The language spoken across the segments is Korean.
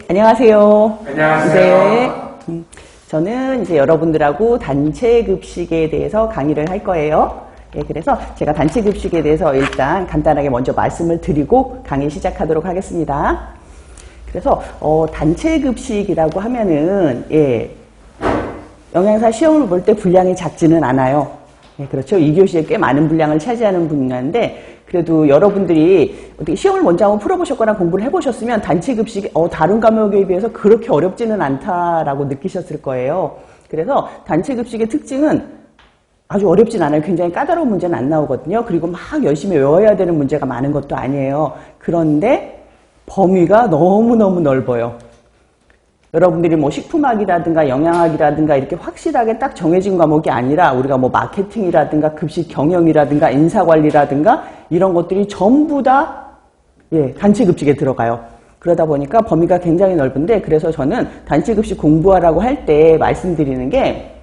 안녕하세요. 안녕하세요. 네. 저는 이제 여러분들하고 단체 급식에 대해서 강의를 할 거예요. 네, 그래서 제가 단체 급식에 대해서 일단 간단하게 먼저 말씀을 드리고 강의 시작하도록 하겠습니다. 그래서 단체 급식이라고 하면은 영양사 시험을 볼 때 분량이 작지는 않아요. 네, 그렇죠. 2교시에 꽤 많은 분량을 차지하는 분야인데 그래도 여러분들이 어떻게 시험을 먼저 한번 풀어보셨거나 공부를 해보셨으면 단체 급식이 다른 과목에 비해서 그렇게 어렵지는 않다라고 느끼셨을 거예요. 그래서 단체 급식의 특징은 아주 어렵진 않아요. 굉장히 까다로운 문제는 안 나오거든요. 그리고 막 열심히 외워야 되는 문제가 많은 것도 아니에요. 그런데 범위가 너무너무 넓어요. 여러분들이 뭐 식품학이라든가 영양학이라든가 이렇게 확실하게 딱 정해진 과목이 아니라 우리가 뭐 마케팅이라든가 급식 경영이라든가 인사관리라든가 이런 것들이 전부 다 단체 급식에 들어가요. 그러다 보니까 범위가 굉장히 넓은데 그래서 저는 단체 급식 공부하라고 할 때 말씀드리는 게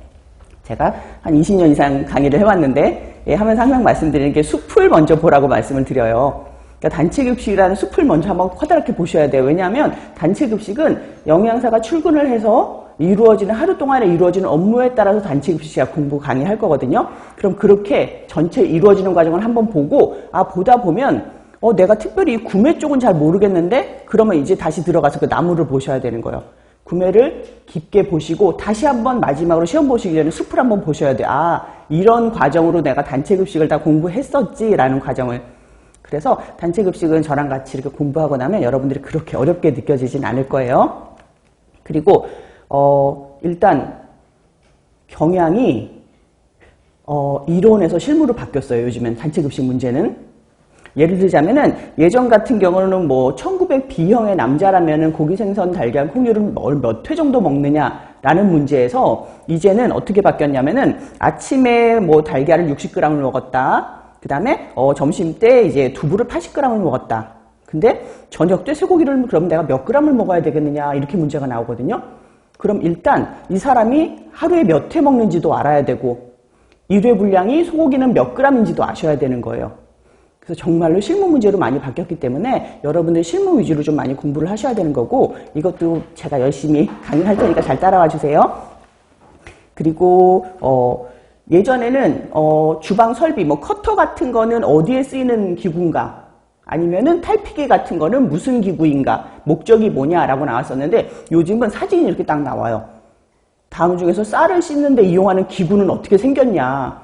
제가 한 20년 이상 강의를 해왔는데 하면서 항상 말씀드리는 게 숲을 먼저 보라고 말씀을 드려요. 그러니까 단체 급식이라는 숲을 먼저 한번 커다랗게 보셔야 돼요. 왜냐하면 단체 급식은 영양사가 출근을 해서 이루어지는 하루 동안에 이루어지는 업무에 따라서 단체 급식이야 공부 강의할 거거든요. 그럼 그렇게 전체 이루어지는 과정을 한번 보고 보다 보면 내가 특별히 구매 쪽은 잘 모르겠는데 그러면 이제 다시 들어가서 그 나무를 보셔야 되는 거예요. 구매를 깊게 보시고 다시 한번 마지막으로 시험 보시기 전에 숲을 한번 보셔야 돼. 이런 과정으로 내가 단체 급식을 다 공부했었지라는 과정을. 그래서 단체 급식은 저랑 같이 이렇게 공부하고 나면 여러분들이 그렇게 어렵게 느껴지진 않을 거예요. 그리고 일단 경향이 이론에서 실무로 바뀌었어요. 요즘엔 단체 급식 문제는. 예를 들자면은 예전 같은 경우는 뭐 1900 B형의 남자라면은 고기, 생선, 달걀, 콩류를 몇 회 정도 먹느냐라는 문제에서 이제는 어떻게 바뀌었냐면은 아침에 뭐 달걀을 60g을 먹었다. 그 다음에 점심 때 이제 두부를 80g을 먹었다. 근데 저녁 때 쇠고기를 그럼 내가 몇 g을 먹어야 되겠느냐 이렇게 문제가 나오거든요. 그럼 일단 이 사람이 하루에 몇 회 먹는지도 알아야 되고 일회 분량이 소고기는 몇 g인지도 아셔야 되는 거예요. 그래서 정말로 실무 문제로 많이 바뀌었기 때문에 여러분들 실무 위주로 좀 많이 공부를 하셔야 되는 거고 이것도 제가 열심히 강의할 테니까 잘 따라와 주세요. 그리고 예전에는 주방 설비, 뭐 커터 같은 거는 어디에 쓰이는 기구인가 아니면은 탈피기 같은 거는 무슨 기구인가 목적이 뭐냐라고 나왔었는데 요즘은 사진이 이렇게 딱 나와요. 다음 중에서 쌀을 씻는데 이용하는 기구는 어떻게 생겼냐.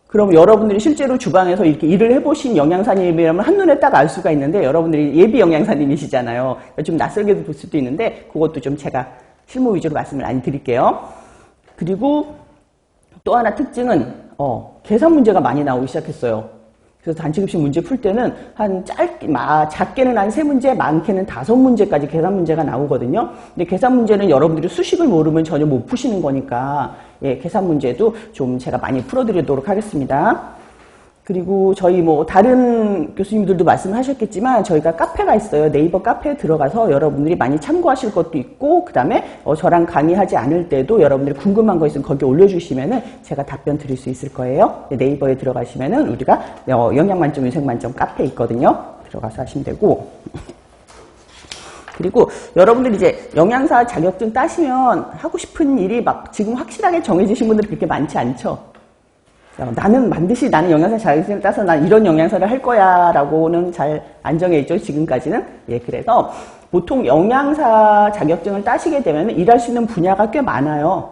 그럼 여러분들이 실제로 주방에서 이렇게 일을 해보신 영양사님이라면 한눈에 딱 알 수가 있는데 여러분들이 예비 영양사님이시잖아요. 좀 낯설게 볼 수도 있는데 그것도 좀 제가 실무 위주로 말씀을 많이 드릴게요. 그리고 또 하나 특징은 계산 문제가 많이 나오기 시작했어요. 그래서 단체 급식 문제 풀 때는 작게는 한 3문제, 많게는 5문제까지 계산 문제가 나오거든요. 근데 계산 문제는 여러분들이 수식을 모르면 전혀 못 푸시는 거니까 계산 문제도 좀 제가 많이 풀어드리도록 하겠습니다. 그리고 저희 뭐 다른 교수님들도 말씀하셨겠지만 저희가 카페가 있어요. 네이버 카페에 들어가서 여러분들이 많이 참고하실 것도 있고 그 다음에 저랑 강의하지 않을 때도 여러분들이 궁금한 거 있으면 거기 올려주시면은 제가 답변 드릴 수 있을 거예요. 네이버에 들어가시면은 우리가 영양만점, 위생만점 카페 있거든요. 들어가서 하시면 되고 그리고 여러분들이 이제 영양사 자격증 따시면 하고 싶은 일이 막 지금 확실하게 정해지신 분들이 그렇게 많지 않죠. 나는 영양사 자격증을 따서 난 이런 영양사를 할 거야 라고는 잘 안 정해있죠. 지금까지는. 그래서 보통 영양사 자격증을 따시게 되면 일할 수 있는 분야가 꽤 많아요.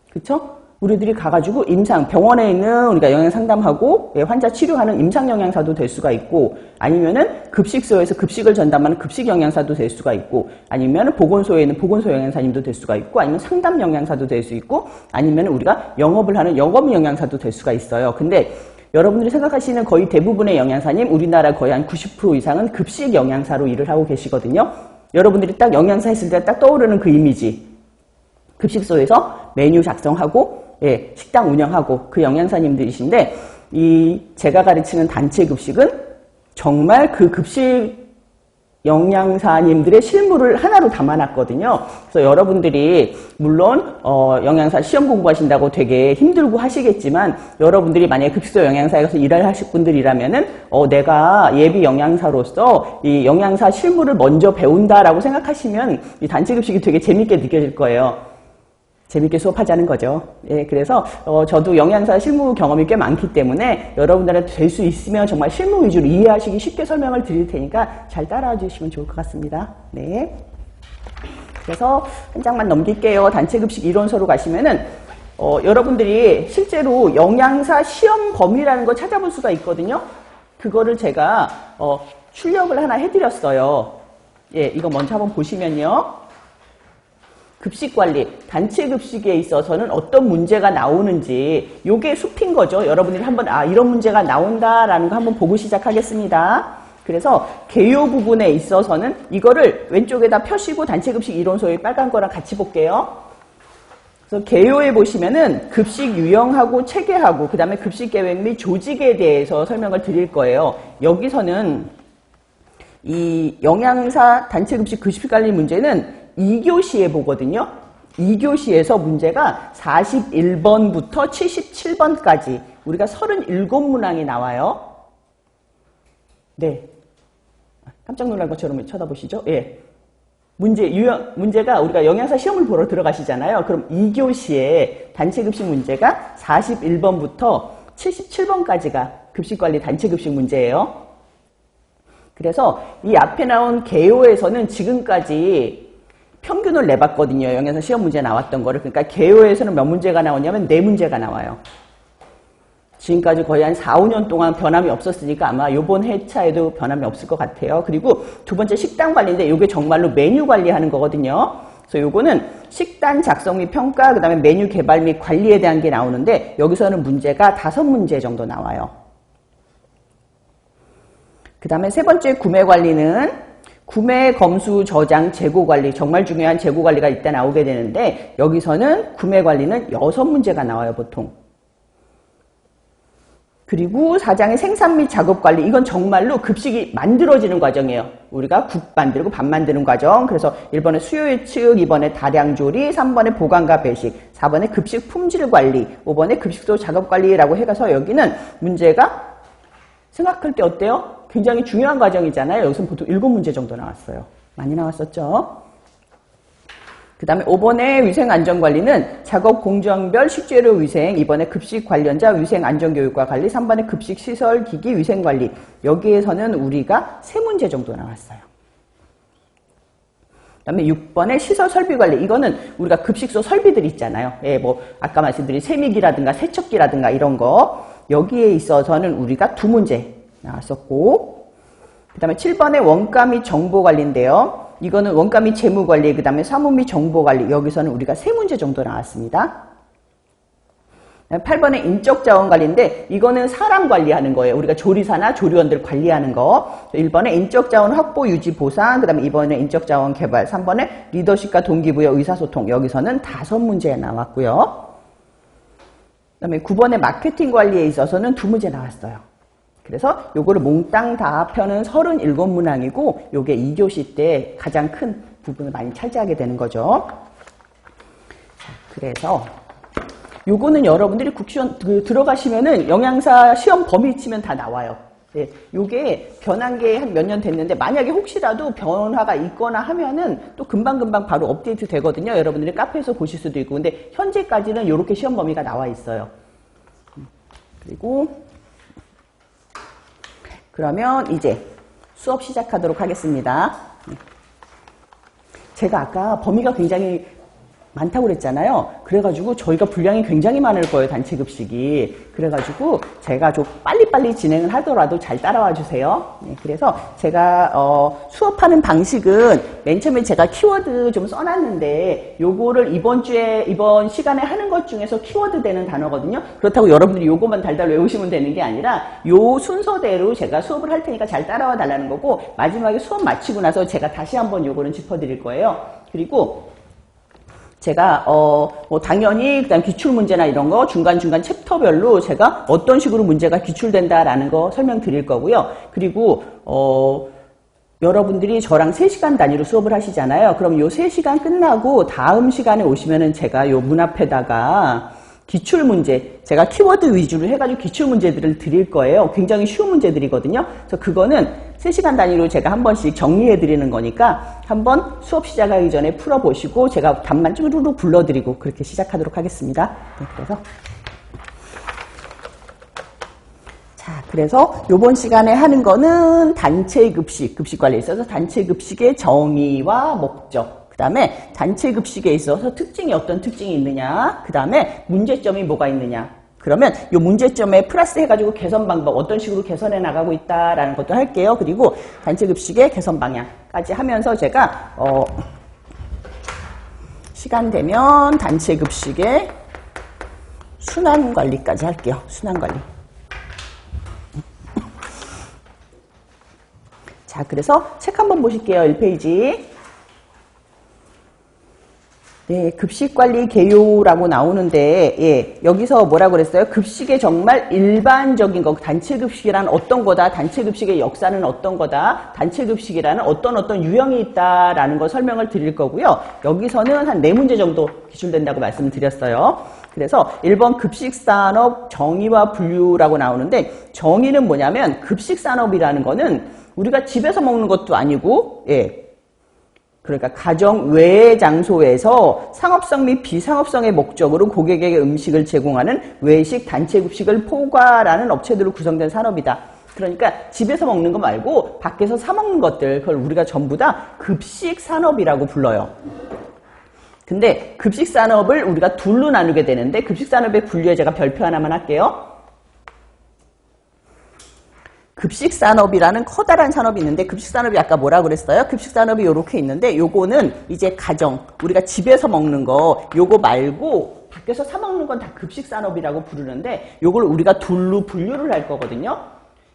그쵸? 우리들이 가가지고 병원에 있는 우리가 영양상담하고 환자 치료하는 임상영양사도 될 수가 있고 아니면은 급식소에서 급식을 전담하는 급식영양사도 될 수가 있고 아니면은 보건소에 있는 보건소영양사님도 될 수가 있고 아니면 상담영양사도 될 수 있고 아니면은 우리가 영업을 하는 영업영양사도 될 수가 있어요. 근데 여러분들이 생각하시는 거의 대부분의 영양사님 우리나라 거의 한 90% 이상은 급식영양사로 일을 하고 계시거든요. 여러분들이 딱 영양사 했을 때 딱 떠오르는 그 이미지 급식소에서 메뉴 작성하고 식당 운영하고 그 영양사님들이신데 제가 가르치는 단체 급식은 정말 그 급식에 영양사님들의 실무를 하나로 담아놨거든요. 그래서 여러분들이 물론 영양사 시험 공부하신다고 되게 힘들고 하시겠지만 여러분들이 만약에 급식소 영양사에서 일을 하실 분들이라면은 내가 예비 영양사로서 이 영양사 실무를 먼저 배운다라고 생각하시면 이 단체급식이 되게 재밌게 느껴질 거예요. 재밌게 수업하자는 거죠. 예, 그래서 저도 영양사 실무 경험이 꽤 많기 때문에 여러분들한테 될 수 있으면 정말 실무 위주로 이해하시기 쉽게 설명을 드릴 테니까 잘 따라와 주시면 좋을 것 같습니다. 네. 그래서 한 장만 넘길게요. 단체급식 이론서로 가시면은 여러분들이 실제로 영양사 시험 범위라는 거 찾아볼 수가 있거든요. 그거를 제가 출력을 하나 해드렸어요. 예, 이거 먼저 한번 보시면요. 급식관리, 단체급식에 있어서는 어떤 문제가 나오는지 요게 숲인 거죠. 여러분들이 한번 이런 문제가 나온다라는 거 한번 보고 시작하겠습니다. 그래서 개요 부분에 있어서는 이거를 왼쪽에다 펴시고 단체급식 이론서의 빨간 거랑 같이 볼게요. 그래서 개요에 보시면은 급식 유형하고 체계하고 그 다음에 급식 계획 및 조직에 대해서 설명을 드릴 거예요. 여기서는 이 영양사 단체급식 급식관리 문제는 2교시에 보거든요. 2교시에서 문제가 41번부터 77번까지 우리가 37문항이 나와요. 네. 깜짝 놀랄 것처럼 쳐다보시죠? 예. 문제가 우리가 영양사 시험을 보러 들어가시잖아요. 그럼 2교시에 단체급식 문제가 41번부터 77번까지가 급식관리 단체급식 문제예요. 그래서 이 앞에 나온 개요에서는 지금까지 평균을 내봤거든요. 영양사 시험 문제 나왔던 거를. 그러니까 개요에서는 몇 문제가 나오냐면 4문제가 나와요. 지금까지 거의 한 4, 5년 동안 변함이 없었으니까 아마 요번 회차에도 변함이 없을 것 같아요. 그리고 두 번째 식단 관리인데 이게 정말로 메뉴 관리하는 거거든요. 그래서 요거는 식단 작성 및 평가, 그 다음에 메뉴 개발 및 관리에 대한 게 나오는데 여기서는 문제가 5문제 정도 나와요. 그 다음에 세 번째 구매 관리는 구매, 검수, 저장, 재고 관리, 정말 중요한 재고 관리가 이따 나오게 되는데 여기서는 구매 관리는 6문제가 나와요, 보통. 그리고 4장의 생산 및 작업 관리, 이건 정말로 급식이 만들어지는 과정이에요. 우리가 국 만들고 밥 만드는 과정. 그래서 1번에 수요 예측, 2번에 다량 조리, 3번에 보관과 배식, 4번에 급식 품질 관리, 5번에 급식소 작업 관리라고 해가서 여기는 문제가 생각할 때 어때요? 굉장히 중요한 과정이잖아요. 여기서는 보통 7문제 정도 나왔어요. 많이 나왔었죠. 그 다음에 5번의 위생안전관리는 작업 공정별 식재료 위생, 2번에 급식 관련자 위생안전교육과 관리, 3번에 급식시설 기기 위생관리. 여기에서는 우리가 3문제 정도 나왔어요. 그 다음에 6번의 시설 설비 관리. 이거는 우리가 급식소 설비들 있잖아요. 예, 뭐 아까 말씀드린 세미기라든가 세척기라든가 이런 거. 여기에 있어서는 우리가 2문제 나왔었고, 그 다음에 7번의 원가 및 정보 관리인데요. 이거는 원가 및 재무 관리, 그 다음에 사무 및 정보 관리. 여기서는 우리가 3문제 정도 나왔습니다. 8번의 인적 자원 관리인데 이거는 사람 관리하는 거예요. 우리가 조리사나 조리원들 관리하는 거. 1번에 인적 자원 확보 유지 보상, 그 다음에 2번에 인적 자원 개발, 3번에 리더십과 동기부여 의사소통. 여기서는 5문제 나왔고요. 그 다음에 9번의 마케팅 관리에 있어서는 2문제 나왔어요. 그래서 요거를 몽땅 다 합해는 37문항이고 요게 2교시 때 가장 큰 부분을 많이 차지하게 되는 거죠. 그래서 요거는 여러분들이 국시원 들어가시면은 영양사 시험 범위 치면 다 나와요. 예, 요게 변한 게 한 몇 년 됐는데 만약에 혹시라도 변화가 있거나 하면은 또 금방금방 바로 업데이트 되거든요. 여러분들이 카페에서 보실 수도 있고. 근데 현재까지는 요렇게 시험 범위가 나와 있어요. 그리고 그러면 이제 수업 시작하도록 하겠습니다. 제가 아까 범위가 굉장히 많다고 그랬잖아요. 그래가지고 저희가 분량이 굉장히 많을 거예요, 단체급식이. 그래가지고 제가 좀 빨리빨리 진행을 하더라도 잘 따라와 주세요. 네, 그래서 제가 수업하는 방식은 맨 처음에 제가 키워드 좀 써놨는데 요거를 이번 시간에 하는 것 중에서 키워드 되는 단어거든요. 그렇다고 여러분들이 요거만 달달 외우시면 되는 게 아니라 요 순서대로 제가 수업을 할 테니까 잘 따라와 달라는 거고, 마지막에 수업 마치고 나서 제가 다시 한번 요거는 짚어드릴 거예요. 그리고 제가 뭐 당연히 그다음 기출 문제나 이런 거 중간중간 챕터별로 제가 어떤 식으로 문제가 기출된다라는 거 설명드릴 거고요. 그리고 여러분들이 저랑 3시간 단위로 수업을 하시잖아요. 그럼 요 3시간 끝나고 다음 시간에 오시면은 제가 요 문 앞에다가 기출문제, 제가 키워드 위주로 해가지고 기출문제들을 드릴 거예요. 굉장히 쉬운 문제들이거든요. 그래서 그거는 3시간 단위로 제가 한 번씩 정리해 드리는 거니까 한번 수업 시작하기 전에 풀어보시고 제가 답만 쭈루루 불러드리고 그렇게 시작하도록 하겠습니다. 네, 그래서 요번 시간에 하는 거는 단체 급식, 급식 관리에 있어서 단체 급식의 정의와 목적, 그 다음에 단체 급식에 있어서 특징이 어떤 특징이 있느냐, 그 다음에 문제점이 뭐가 있느냐. 그러면 요 문제점에 플러스 해가지고 개선 방법, 어떤 식으로 개선해 나가고 있다라는 것도 할게요. 그리고 단체 급식의 개선 방향까지 하면서 제가 시간 되면 단체 급식의 순환 관리까지 할게요. 순환 관리. 자, 그래서 책 한번 보실게요. 1페이지. 네, 급식관리 개요라고 나오는데, 예, 여기서 뭐라고 그랬어요? 급식의 정말 일반적인 거, 단체급식이란 어떤 거다, 단체급식의 역사는 어떤 거다, 단체급식이라는 어떤 유형이 있다라는 거 설명을 드릴 거고요. 여기서는 한 4문제 정도 기출된다고 말씀을 드렸어요. 그래서 1번 급식산업 정의와 분류라고 나오는데, 정의는 뭐냐면 급식산업이라는 거는 우리가 집에서 먹는 것도 아니고, 예. 그러니까 가정 외의 장소에서 상업성 및 비상업성의 목적으로 고객에게 음식을 제공하는 외식 단체급식을 포괄하는 업체들로 구성된 산업이다. 그러니까 집에서 먹는 거 말고 밖에서 사 먹는 것들, 그걸 우리가 전부 다 급식산업이라고 불러요. 근데 급식산업을 우리가 둘로 나누게 되는데 급식산업의 분류에 제가 별표 하나만 할게요. 급식산업이라는 커다란 산업이 있는데 급식산업이 아까 뭐라 그랬어요? 급식산업이 요렇게 있는데 요거는 이제 가정, 우리가 집에서 먹는 거 요거 말고 밖에서 사 먹는 건 다 급식산업이라고 부르는데 요걸 우리가 둘로 분류를 할 거거든요.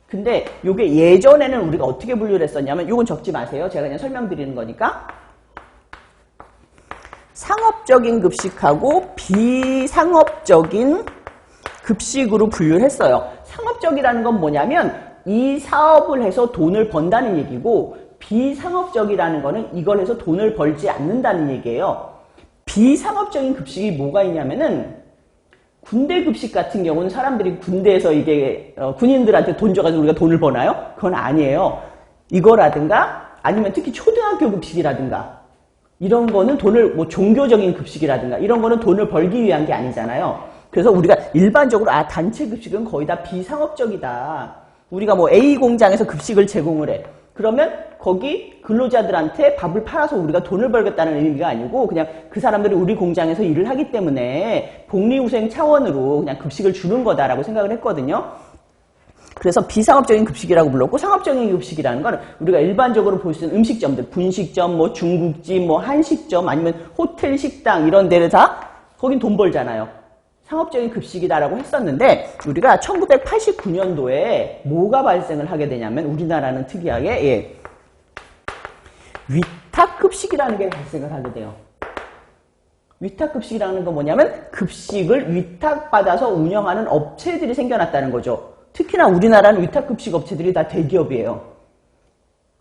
근데 요게 예전에는 우리가 어떻게 분류를 했었냐면 요건 적지 마세요. 제가 그냥 설명드리는 거니까. 상업적인 급식하고 비상업적인 급식으로 분류를 했어요. 상업적이라는 건 뭐냐면 이 사업을 해서 돈을 번다는 얘기고 비상업적이라는 거는 이걸 해서 돈을 벌지 않는다는 얘기예요. 비상업적인 급식이 뭐가 있냐면은 군대 급식 같은 경우는 사람들이 군대에서 이게 군인들한테 돈 줘가지고 우리가 돈을 버나요? 그건 아니에요. 이거라든가 아니면 특히 초등학교 급식이라든가 이런 거는 돈을 뭐 종교적인 급식이라든가 이런 거는 돈을 벌기 위한 게 아니잖아요. 그래서 우리가 일반적으로 단체 급식은 거의 다 비상업적이다. 우리가 뭐 A 공장에서 급식을 제공을 해. 그러면 거기 근로자들한테 밥을 팔아서 우리가 돈을 벌겠다는 의미가 아니고 그냥 그 사람들이 우리 공장에서 일을 하기 때문에 복리후생 차원으로 그냥 급식을 주는 거다라고 생각을 했거든요. 그래서 비상업적인 급식이라고 불렀고 상업적인 급식이라는 건 우리가 일반적으로 볼 수 있는 음식점들, 분식점, 뭐 중국집, 뭐 한식점 아니면 호텔 식당 이런 데를 다 거긴 돈 벌잖아요. 상업적인 급식이다라고 했었는데 우리가 1989년도에 뭐가 발생을 하게 되냐면 우리나라는 특이하게 위탁급식이라는 게 발생을 하게 돼요. 위탁급식이라는 건 뭐냐면 급식을 위탁받아서 운영하는 업체들이 생겨났다는 거죠. 특히나 우리나라는 위탁급식 업체들이 다 대기업이에요.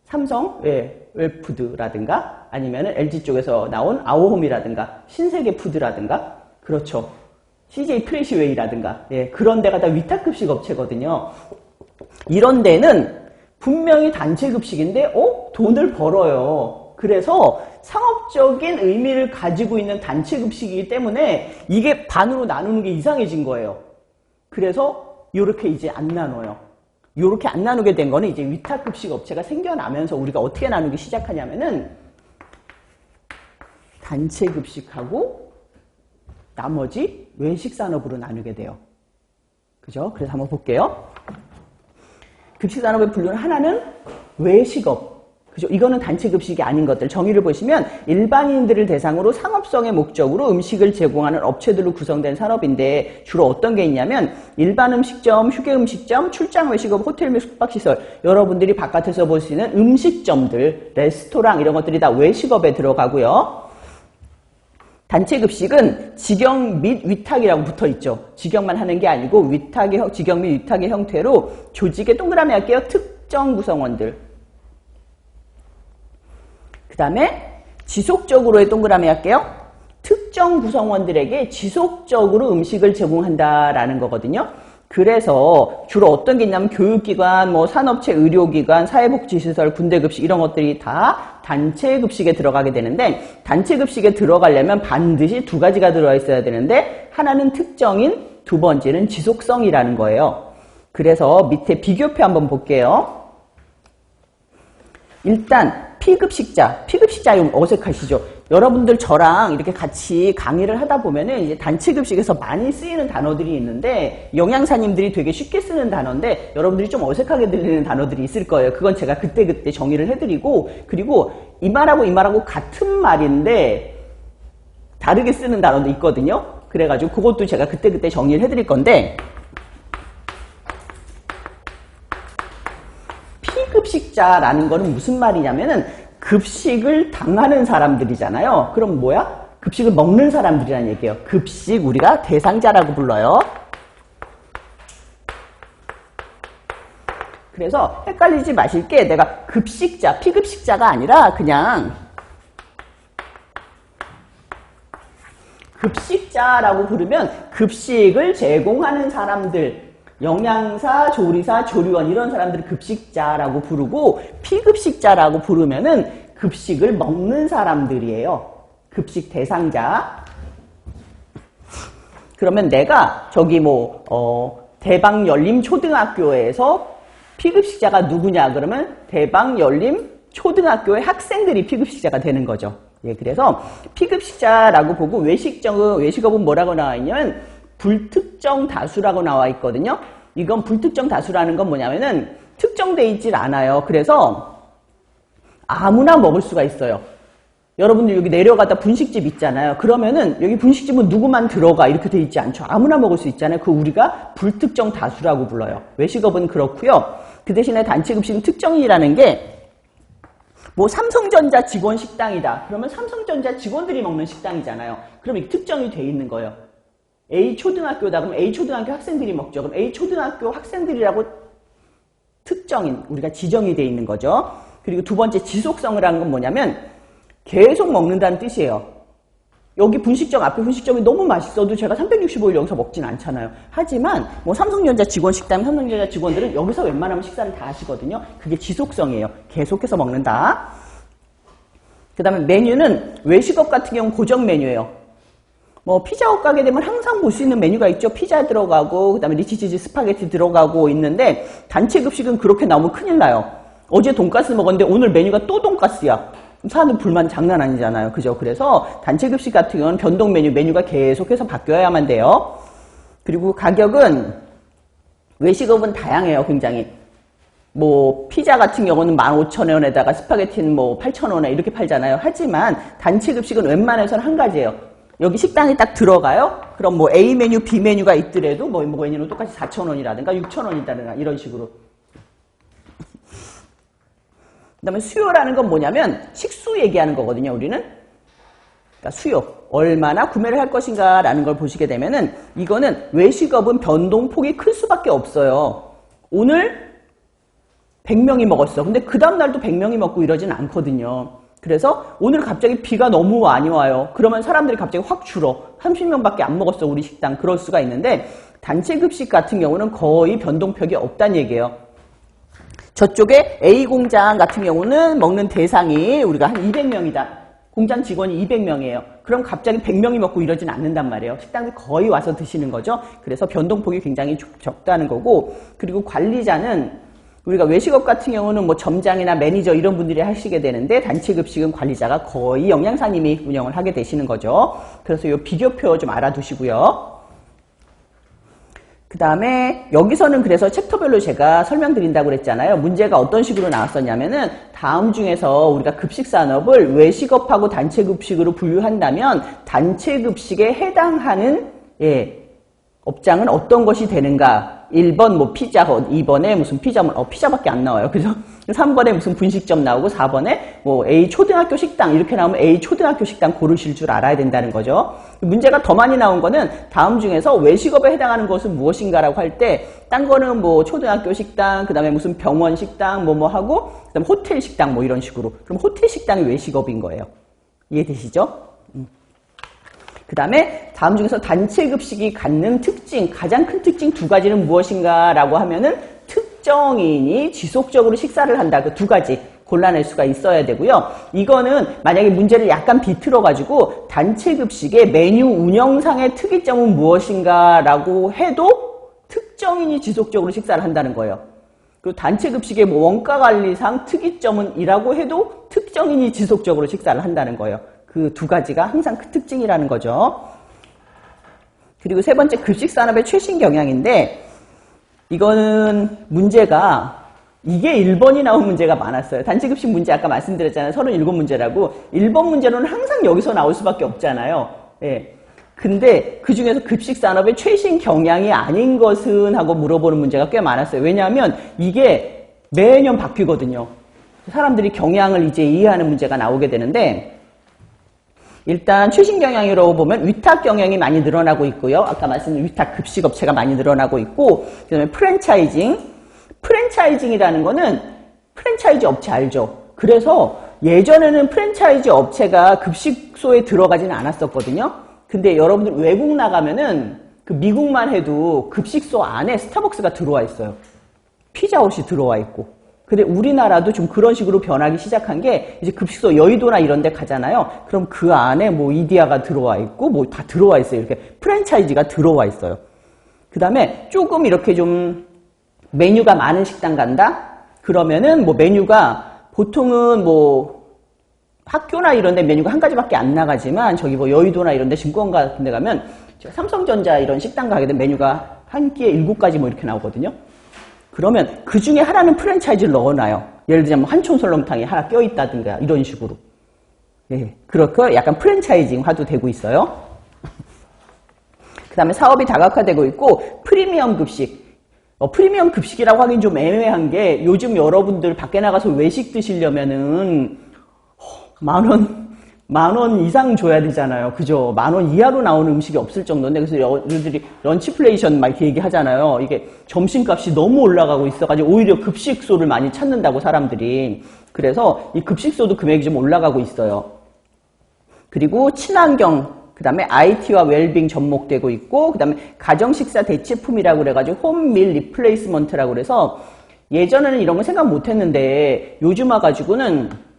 삼성, 웰푸드라든가 아니면 LG 쪽에서 나온 아오홈이라든가 신세계푸드라든가 그렇죠. CJ 프레시웨이라든가 그런 데가 다 위탁급식 업체거든요. 이런 데는 분명히 단체급식인데 돈을 벌어요. 그래서 상업적인 의미를 가지고 있는 단체급식이기 때문에 이게 반으로 나누는 게 이상해진 거예요. 그래서 이렇게 이제 안 나눠요. 이렇게 안 나누게 된 거는 이제 위탁급식 업체가 생겨나면서 우리가 어떻게 나누기 시작하냐면은 단체급식하고 나머지 외식산업으로 나누게 돼요. 그죠? 그래서 한번 볼게요. 급식산업의 분류는 하나는 외식업. 그죠? 이거는 단체급식이 아닌 것들. 정의를 보시면 일반인들을 대상으로 상업성의 목적으로 음식을 제공하는 업체들로 구성된 산업인데 주로 어떤 게 있냐면 일반 음식점, 휴게 음식점, 출장 외식업, 호텔 및 숙박시설. 여러분들이 바깥에서 볼 수 있는 음식점들, 레스토랑 이런 것들이 다 외식업에 들어가고요. 단체급식은 직영 및 위탁이라고 붙어있죠. 직영만 하는 게 아니고 직영 및 위탁의 형태로 조직의 동그라미 할게요. 특정 구성원들. 그 다음에 지속적으로의 동그라미 할게요. 특정 구성원들에게 지속적으로 음식을 제공한다라는 거거든요. 그래서 주로 어떤 게 있냐면 교육기관, 뭐 산업체, 의료기관, 사회복지시설, 군대급식 이런 것들이 다 단체급식에 들어가게 되는데 단체급식에 들어가려면 반드시 두 가지가 들어가 있어야 되는데 하나는 특정인, 두 번째는 지속성이라는 거예요. 그래서 밑에 비교표 한번 볼게요. 일단 피급식자 어색하시죠? 여러분들 저랑 이렇게 같이 강의를 하다 보면은 이제 단체급식에서 많이 쓰이는 단어들이 있는데 영양사님들이 되게 쉽게 쓰는 단어인데 여러분들이 좀 어색하게 들리는 단어들이 있을 거예요. 그건 제가 그때 정의를 해드리고 그리고 이 말하고 같은 말인데 다르게 쓰는 단어도 있거든요. 그래가지고 그것도 제가 그때 정의를 해드릴 건데 피급식자라는 거는 무슨 말이냐면은 급식을 당하는 사람들이잖아요. 그럼 뭐야? 급식을 먹는 사람들이라는 얘기예요. 급식 우리가 대상자라고 불러요. 그래서 헷갈리지 마실 게 내가 급식자, 피급식자가 아니라 그냥 급식자라고 부르면 급식을 제공하는 사람들 영양사, 조리사, 조리원 이런 사람들을 급식자라고 부르고 피급식자라고 부르면은 급식을 먹는 사람들이에요. 급식 대상자. 그러면 내가 저기 대방열림초등학교에서 피급식자가 누구냐 그러면 대방열림초등학교의 학생들이 피급식자가 되는 거죠. 예, 그래서 피급식자라고 보고 외식업은 뭐라고 나와 있냐면 불특정 다수라고 나와 있거든요. 이건 불특정 다수라는 건 뭐냐면은 특정돼 있질 않아요. 그래서 아무나 먹을 수가 있어요. 여러분들 여기 내려가다 분식집 있잖아요. 그러면은 여기 분식집은 누구만 들어가 이렇게 돼 있지 않죠. 아무나 먹을 수 있잖아요. 그 우리가 불특정 다수라고 불러요. 외식업은 그렇고요. 그 대신에 단체급식은 특정이라는 게 뭐 삼성전자 직원 식당이다. 그러면 삼성전자 직원들이 먹는 식당이잖아요. 그럼 이게 특정이 돼 있는 거예요. A초등학교다. 그럼 A초등학교 학생들이 먹죠. 그럼 A초등학교 학생들이라고 특정인, 우리가 지정이 돼 있는 거죠. 그리고 두 번째 지속성을 하는 건 뭐냐면 계속 먹는다는 뜻이에요. 여기 분식점, 앞에 분식점이 너무 맛있어도 제가 365일 여기서 먹진 않잖아요. 하지만 뭐 삼성전자 직원 식당, 삼성전자 직원들은 여기서 웬만하면 식사를 다 하시거든요. 그게 지속성이에요. 계속해서 먹는다. 그 다음에 메뉴는 외식업 같은 경우는 고정 메뉴예요. 뭐 피자헛 가게 되면 항상 볼 수 있는 메뉴가 있죠. 피자 들어가고 그다음에 리치치즈 스파게티 들어가고 있는데 단체 급식은 그렇게 나오면 큰일 나요. 어제 돈가스 먹었는데 오늘 메뉴가 또 돈가스야. 사람들 불만 장난 아니잖아요. 그죠? 그래서 단체 급식 같은 경우는 변동 메뉴가 계속해서 바뀌어야만 돼요. 그리고 가격은 외식업은 다양해요. 굉장히. 뭐 피자 같은 경우는 15,000원에다가 스파게티는 뭐 8,000원에 이렇게 팔잖아요. 하지만 단체 급식은 웬만해서는 한 가지예요. 여기 식당에 딱 들어가요? 그럼 뭐 A 메뉴, B 메뉴가 있더라도 뭐 메뉴는 똑같이 4,000원이라든가 6,000원이라든가 이런 식으로. 그 다음에 수요라는 건 뭐냐면 식수 얘기하는 거거든요, 우리는. 그러니까 수요. 얼마나 구매를 할 것인가 라는 걸 보시게 되면은 이거는 외식업은 변동폭이 클 수밖에 없어요. 오늘 100명이 먹었어. 근데 그 다음날도 100명이 먹고 이러진 않거든요. 그래서 오늘 갑자기 비가 너무 많이 와요. 그러면 사람들이 갑자기 확 줄어. 30명밖에 안 먹었어, 우리 식당. 그럴 수가 있는데 단체 급식 같은 경우는 거의 변동폭이 없다는 얘기예요. 저쪽에 A 공장 같은 경우는 먹는 대상이 우리가 한 200명이다. 공장 직원이 200명이에요. 그럼 갑자기 100명이 먹고 이러진 않는단 말이에요. 식당들 거의 와서 드시는 거죠. 그래서 변동폭이 굉장히 적다는 거고, 그리고 관리자는 우리가 외식업 같은 경우는 뭐 점장이나 매니저 이런 분들이 하시게 되는데 단체 급식은 관리자가 거의 영양사님이 운영을 하게 되시는 거죠. 그래서 이 비교표 좀 알아두시고요. 그 다음에 여기서는 그래서 챕터별로 제가 설명드린다고 그랬잖아요. 문제가 어떤 식으로 나왔었냐면은 다음 중에서 우리가 급식산업을 외식업하고 단체급식으로 분류한다면 단체급식에 해당하는 업장은 어떤 것이 되는가. 1번 뭐 피자헛, 2번에 무슨 피자헛, 피자밖에 안 나와요. 그죠? 3번에 무슨 분식점 나오고 4번에 뭐 A 초등학교 식당 이렇게 나오면 A 초등학교 식당 고르실 줄 알아야 된다는 거죠. 문제가 더 많이 나온 거는 다음 중에서 외식업에 해당하는 것은 무엇인가라고 할 때 딴 거는 뭐 초등학교 식당, 그 다음에 무슨 병원 식당 뭐 하고 그 다음에 호텔 식당 뭐 이런 식으로. 그럼 호텔 식당이 외식업인 거예요. 이해되시죠? 그 다음에 다음 중에서 단체 급식이 갖는 특징, 가장 큰 특징 두 가지는 무엇인가라고 하면은 특정인이 지속적으로 식사를 한다. 그 두 가지 골라낼 수가 있어야 되고요. 이거는 만약에 문제를 약간 비틀어가지고 단체 급식의 메뉴 운영상의 특이점은 무엇인가라고 해도 특정인이 지속적으로 식사를 한다는 거예요. 그리고 단체 급식의 뭐 원가 관리상 특이점은 이라고 해도 특정인이 지속적으로 식사를 한다는 거예요. 그 두 가지가 항상 그 특징이라는 거죠. 그리고 세 번째 급식 산업의 최신 경향인데 이거는 문제가 이게 1번이 나온 문제가 많았어요. 단체 급식 문제 아까 말씀드렸잖아요. 37문제라고. 1번 문제로는 항상 여기서 나올 수밖에 없잖아요. 예. 근데 그 중에서 급식 산업의 최신 경향이 아닌 것은 하고 물어보는 문제가 꽤 많았어요. 왜냐하면 이게 매년 바뀌거든요. 사람들이 경향을 이제 이해하는 문제가 나오게 되는데 일단 최신 경향이라고 보면 위탁 경영이 많이 늘어나고 있고요. 아까 말씀드린 위탁 급식 업체가 많이 늘어나고 있고 그다음에 프랜차이징이라는 거는 프랜차이즈 업체 알죠? 그래서 예전에는 프랜차이즈 업체가 급식소에 들어가지는 않았었거든요. 근데 여러분들 외국 나가면은 그 미국만 해도 급식소 안에 스타벅스가 들어와 있어요. 피자헛이 들어와 있고. 근데 우리나라도 좀 그런 식으로 변하기 시작한 게 이제 급식소 여의도나 이런 데 가잖아요. 그럼 그 안에 뭐 이디야가 들어와 있고 뭐 다 들어와 있어요. 이렇게 프랜차이즈가 들어와 있어요. 그 다음에 조금 이렇게 좀 메뉴가 많은 식당 간다? 그러면은 뭐 메뉴가 보통은 뭐 학교나 이런 데 메뉴가 한 가지밖에 안 나가지만 저기 뭐 여의도나 이런 데 증권가 같은 데 가면 삼성전자 이런 식당 가게 되면 메뉴가 한 끼에 7가지 뭐 이렇게 나오거든요. 그러면 그 중에 하나는 프랜차이즈를 넣어놔요. 예를 들자면 한촌 설렁탕이 하나 껴있다든가 이런 식으로. 예, 그렇게 약간 프랜차이징화도 되고 있어요. 그 다음에 사업이 다각화되고 있고 프리미엄 급식. 프리미엄 급식이라고 하긴 좀 애매한 게 요즘 여러분들 밖에 나가서 외식 드시려면은 만 원 이상 줘야 되잖아요. 그죠? 10,000원 이하로 나오는 음식이 없을 정도인데, 그래서 여러분들이 런치플레이션 막 이렇게 얘기하잖아요. 이게 점심값이 너무 올라가고 있어가지고 오히려 급식소를 많이 찾는다고 사람들이. 그래서 이 급식소도 금액이 좀 올라가고 있어요. 그리고 친환경, 그 다음에 IT와 웰빙 접목되고 있고, 그 다음에 가정식사 대체품이라고 그래가지고 홈밀 리플레이스먼트라고 그래서 예전에는 이런 거 생각 못 했는데 요즘 와가지고는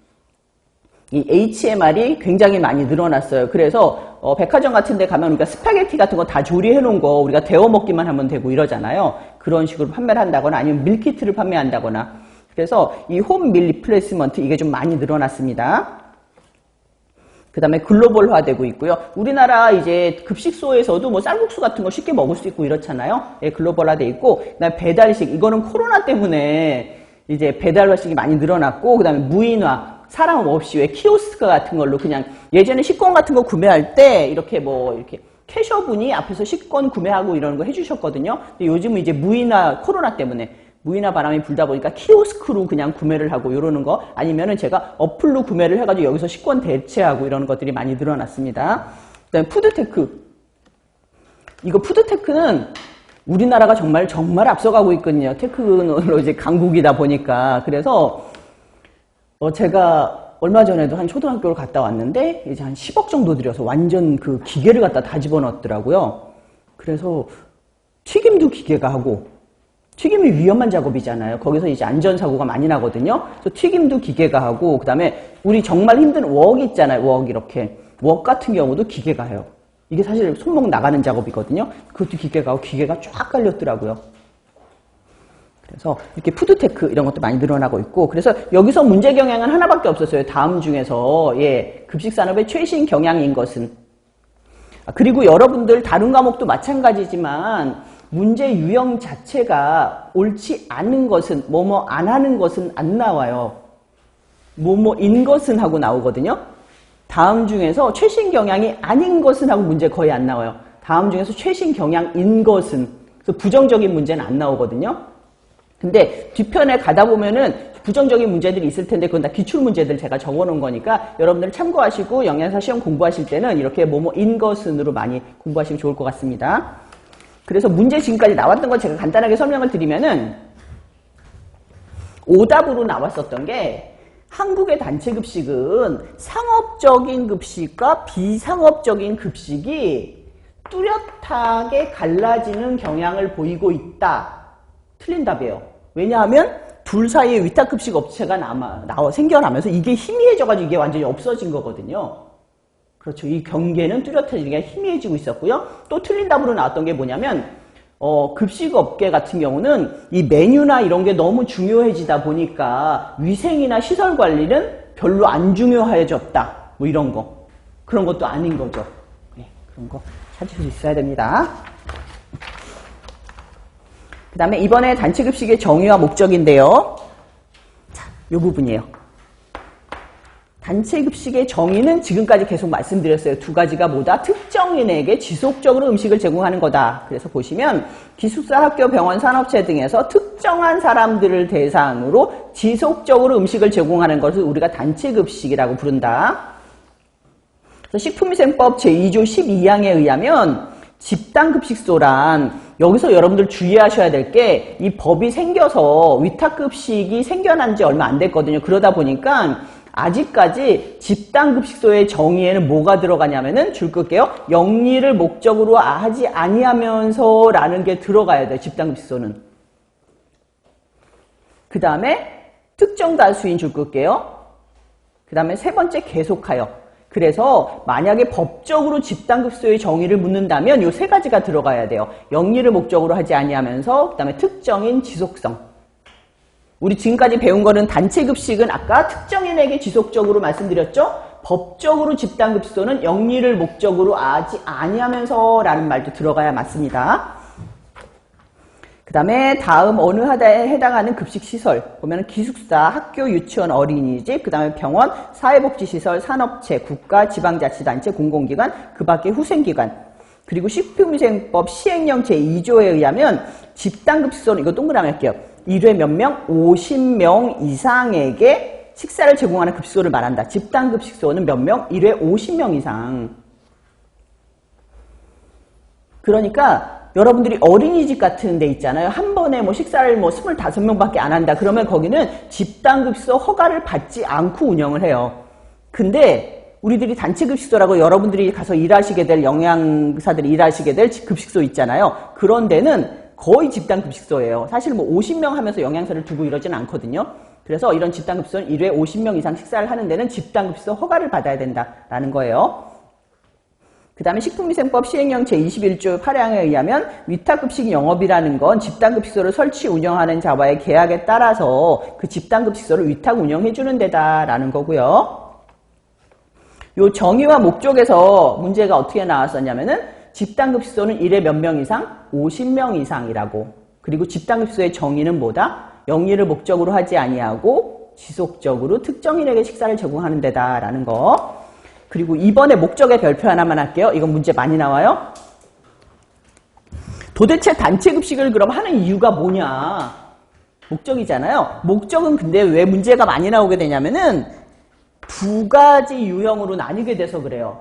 이 HMR이 굉장히 많이 늘어났어요. 그래서 백화점 같은 데 가면 우리가 스파게티 같은 거 다 조리해 놓은 거 우리가 데워 먹기만 하면 되고 이러잖아요. 그런 식으로 판매를 한다거나 아니면 밀키트를 판매한다거나. 그래서 이 홈밀 리플레이스먼트 이게 좀 많이 늘어났습니다. 그 다음에 글로벌화되고 있고요. 우리나라 이제 급식소에서도 뭐 쌀국수 같은 거 쉽게 먹을 수 있고 이렇잖아요. 예, 글로벌화돼 있고, 그 다음에 배달식, 이거는 코로나 때문에 이제 배달식이 많이 늘어났고, 그 다음에 무인화, 사람 없이 왜 키오스크 같은 걸로 그냥 예전에 식권 같은 거 구매할 때 이렇게 뭐 이렇게 캐셔분이 앞에서 식권 구매하고 이러는 거 해주셨거든요. 근데 요즘은 이제 무인화, 코로나 때문에 무인화 바람이 불다 보니까 키오스크로 그냥 구매를 하고 이러는 거 아니면은 제가 어플로 구매를 해가지고 여기서 식권 대체하고 이러는 것들이 많이 늘어났습니다. 그다음에 푸드테크. 이거 푸드테크는 우리나라가 정말 앞서가고 있거든요. 테크놀로지 강국이다 보니까. 그래서 제가 얼마 전에도 한 초등학교를 갔다 왔는데 이제 한 10억 정도 들여서 완전 그 기계를 갖다 다 집어넣었더라고요. 그래서 튀김도 기계가 하고 튀김이 위험한 작업이잖아요. 거기서 이제 안전사고가 많이 나거든요. 그래서 튀김도 기계가 하고 그 다음에 우리 정말 힘든 웍 있잖아요. 웍 이렇게. 웍 같은 경우도 기계가 해요. 이게 사실 손목 나가는 작업이거든요. 그것도 기계가 하고 기계가 쫙 깔렸더라고요. 그래서 이렇게 푸드테크 이런 것도 많이 늘어나고 있고 그래서 여기서 문제 경향은 하나밖에 없었어요. 다음 중에서 급식산업의 최신 경향인 것은 그리고 여러분들 다른 과목도 마찬가지지만 문제 유형 자체가 옳지 않은 것은 뭐뭐 안 하는 것은 안 나와요. 뭐뭐인 것은 하고 나오거든요. 다음 중에서 최신 경향이 아닌 것은 하고 문제 거의 안 나와요. 다음 중에서 최신 경향인 것은 그래서 부정적인 문제는 안 나오거든요. 근데 뒤편에 가다 보면은 부정적인 문제들이 있을 텐데 그건 다 기출문제들 제가 적어놓은 거니까 여러분들 참고하시고 영양사 시험 공부하실 때는 이렇게 뭐뭐인 것은으로 많이 공부하시면 좋을 것 같습니다. 그래서 문제 지금까지 나왔던 거 제가 간단하게 설명을 드리면은 오답으로 나왔었던 게 한국의 단체급식은 상업적인 급식과 비상업적인 급식이 뚜렷하게 갈라지는 경향을 보이고 있다. 틀린 답이에요. 왜냐하면 둘 사이에 위탁급식 업체가 생겨나면서 이게 희미해져가지고 이게 완전히 없어진 거거든요. 그렇죠. 이 경계는 뚜렷해지게 희미해지고 있었고요. 또 틀린 답으로 나왔던 게 뭐냐면 급식업계 같은 경우는 이 메뉴나 이런 게 너무 중요해지다 보니까 위생이나 시설 관리는 별로 안 중요해졌다. 뭐 이런 거. 그런 것도 아닌 거죠. 네, 그런 거 찾을 수 있어야 됩니다. 그 다음에 이번에 단체급식의 정의와 목적인데요. 자, 이 부분이에요. 단체급식의 정의는 지금까지 계속 말씀드렸어요. 두 가지가 뭐다? 특정인에게 지속적으로 음식을 제공하는 거다. 그래서 보시면 기숙사, 학교, 병원, 산업체 등에서 특정한 사람들을 대상으로 지속적으로 음식을 제공하는 것을 우리가 단체급식이라고 부른다. 그래서 식품위생법 제2조 12항에 의하면 집단급식소란 여기서 여러분들 주의하셔야 될 게 이 법이 생겨서 위탁급식이 생겨난 지 얼마 안 됐거든요. 그러다 보니까 아직까지 집단급식소의 정의에는 뭐가 들어가냐면은 줄 끌게요. 영리를 목적으로 하지 아니하면서 라는 게 들어가야 돼요. 집단급식소는. 그 다음에 특정 다수인 줄 끌게요. 그 다음에 세 번째 계속하여. 그래서 만약에 법적으로 집단급식소의 정의를 묻는다면 이 세 가지가 들어가야 돼요. 영리를 목적으로 하지 아니하면서 그 다음에 특정인 지속성. 우리 지금까지 배운 거는 단체급식은 아까 특정인에게 지속적으로 말씀드렸죠. 법적으로 집단급식소는 영리를 목적으로 하지 아니하면서 라는 말도 들어가야 맞습니다. 그 다음에 다음 어느 하나에 해당하는 급식시설 보면 기숙사, 학교, 유치원, 어린이집, 그 다음에 병원, 사회복지시설, 산업체, 국가, 지방자치단체, 공공기관, 그 밖에 후생기관 그리고 식품위생법 시행령 제2조에 의하면 집단급식소는 이거 동그라미 할게요. 1회 몇 명? 50명 이상에게 식사를 제공하는 급식소를 말한다. 집단급식소는 몇 명? 1회 50명 이상. 그러니까 여러분들이 어린이집 같은 데 있잖아요. 한 번에 뭐 식사를 뭐 25명밖에 안 한다. 그러면 거기는 집단급식소 허가를 받지 않고 운영을 해요. 근데 우리들이 단체급식소라고 여러분들이 가서 일하시게 될 영양사들이 일하시게 될 급식소 있잖아요. 그런 데는 거의 집단급식소예요. 사실 뭐 50명 하면서 영양사를 두고 이러진 않거든요. 그래서 이런 집단급식소는 1회 50명 이상 식사를 하는 데는 집단급식소 허가를 받아야 된다라는 거예요. 그 다음에 식품위생법 시행령 제21조 8항에 의하면 위탁급식 영업이라는 건 집단급식소를 설치 운영하는 자와의 계약에 따라서 그 집단급식소를 위탁 운영해주는 데다라는 거고요. 요 정의와 목적에서 문제가 어떻게 나왔었냐면은 집단급식소는 1회 몇 명 이상? 50명 이상이라고. 그리고 집단급식소의 정의는 뭐다? 영리를 목적으로 하지 아니하고 지속적으로 특정인에게 식사를 제공하는 데다라는 거. 그리고 이번에 목적의 별표 하나만 할게요. 이건 문제 많이 나와요. 도대체 단체급식을 그럼 하는 이유가 뭐냐? 목적이잖아요. 목적은 근데 왜 문제가 많이 나오게 되냐면은 두 가지 유형으로 나뉘게 돼서 그래요.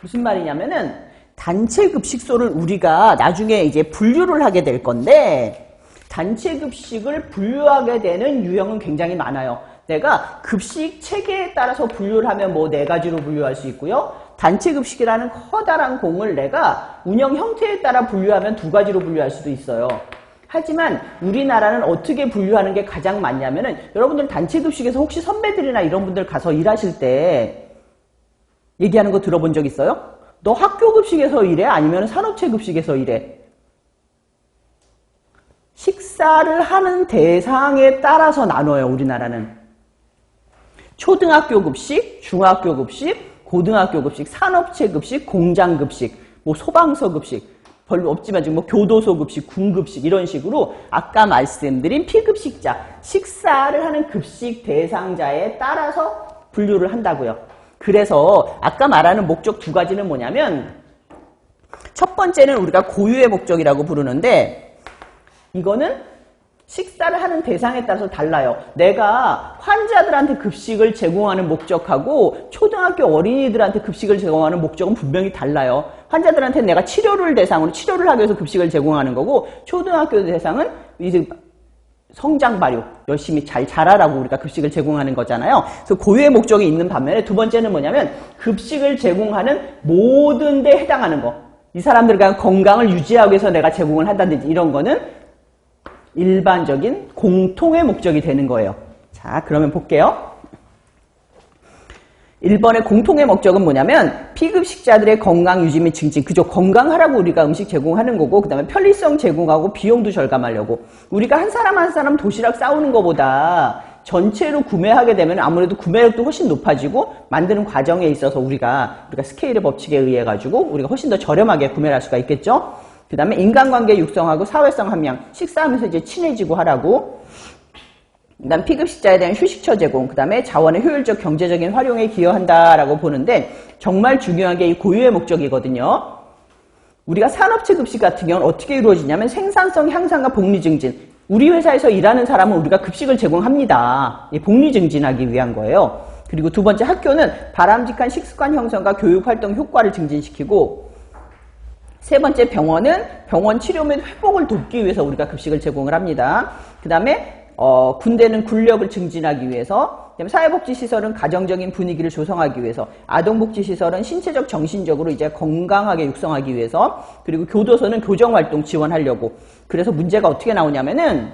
무슨 말이냐면은 단체급식소를 우리가 나중에 이제 분류를 하게 될 건데 단체급식을 분류하게 되는 유형은 굉장히 많아요. 내가 급식 체계에 따라서 분류를 하면 뭐 4가지로 분류할 수 있고요. 단체급식이라는 커다란 공을 내가 운영 형태에 따라 분류하면 2가지로 분류할 수도 있어요. 하지만 우리나라는 어떻게 분류하는 게 가장 많냐면은 여러분들 단체급식에서 혹시 선배들이나 이런 분들 가서 일하실 때 얘기하는 거 들어본 적 있어요? 너 학교급식에서 일해? 아니면 산업체급식에서 일해? 식사를 하는 대상에 따라서 나눠요, 우리나라는. 초등학교급식, 중학교급식, 고등학교급식, 산업체급식, 공장급식, 뭐 소방서급식, 별로 없지만 지금 뭐 교도소급식, 군급식 이런 식으로 아까 말씀드린 피급식자, 식사를 하는 급식 대상자에 따라서 분류를 한다고요. 그래서 아까 말하는 목적 2가지는 뭐냐면 첫 번째는 우리가 고유의 목적이라고 부르는데 이거는 식사를 하는 대상에 따라서 달라요. 내가 환자들한테 급식을 제공하는 목적하고 초등학교 어린이들한테 급식을 제공하는 목적은 분명히 달라요. 환자들한테 내가 치료를 대상으로 치료를 하기 위해서 급식을 제공하는 거고, 초등학교 대상은 이제 성장 발육 열심히 잘 자라라고 우리가 급식을 제공하는 거잖아요. 그래서 고유의 목적이 있는 반면에 두 번째는 뭐냐면 급식을 제공하는 모든 데 해당하는 거. 이 사람들과 건강을 유지하기 위해서 내가 제공을 한다든지 이런 거는 일반적인 공통의 목적이 되는 거예요. 자, 그러면 볼게요. 1번의 공통의 목적은 뭐냐면 피급식자들의 건강 유지 및 증진. 그죠? 건강하라고 우리가 음식 제공하는 거고, 그 다음에 편리성 제공하고 비용도 절감하려고. 우리가 한 사람 한 사람 도시락 싸우는 것보다 전체로 구매하게 되면 아무래도 구매력도 훨씬 높아지고, 만드는 과정에 있어서 우리가 스케일의 법칙에 의해 가지고 우리가 훨씬 더 저렴하게 구매를 할 수가 있겠죠? 그 다음에 인간관계 육성하고 사회성 함양, 식사하면서 이제 친해지고 하라고. 그 다음 피급식자에 대한 휴식처 제공, 그 다음에 자원의 효율적 경제적인 활용에 기여한다라고 보는데, 정말 중요한 게 이 고유의 목적이거든요. 우리가 산업체 급식 같은 경우는 어떻게 이루어지냐면 생산성 향상과 복리 증진. 우리 회사에서 일하는 사람은 우리가 급식을 제공합니다. 복리 증진하기 위한 거예요. 그리고 두 번째, 학교는 바람직한 식습관 형성과 교육활동 효과를 증진시키고, 세 번째, 병원은 병원 치료 및 회복을 돕기 위해서 우리가 급식을 제공을 합니다. 그 다음에 군대는 군력을 증진하기 위해서, 그다음에 사회복지시설은 가정적인 분위기를 조성하기 위해서, 아동복지시설은 신체적 정신적으로 이제 건강하게 육성하기 위해서, 그리고 교도소는 교정활동 지원하려고. 그래서 문제가 어떻게 나오냐면은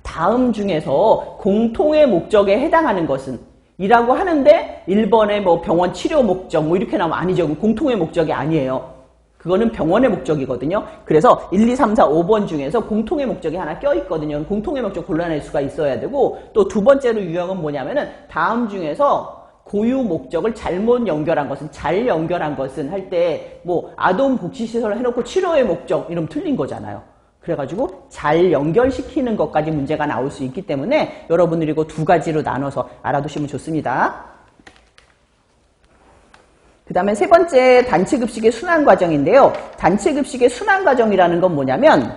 다음 중에서 공통의 목적에 해당하는 것은 이라고 하는데 1번에 뭐 병원 치료 목적 뭐 이렇게 나오면 아니죠. 공통의 목적이 아니에요. 그거는 병원의 목적이거든요. 그래서 1, 2, 3, 4, 5번 중에서 공통의 목적이 하나 껴있거든요. 공통의 목적 골라낼 수가 있어야 되고, 또 두 번째로 유형은 뭐냐면은 다음 중에서 고유 목적을 잘못 연결한 것은, 잘 연결한 것은 할 때 뭐 아동복지시설을 해놓고 치료의 목적 이러면 틀린 거잖아요. 그래가지고 잘 연결시키는 것까지 문제가 나올 수 있기 때문에 여러분들이 이거 두 가지로 나눠서 알아두시면 좋습니다. 그 다음에 세 번째, 단체급식의 순환과정인데요. 단체급식의 순환과정이라는 건 뭐냐면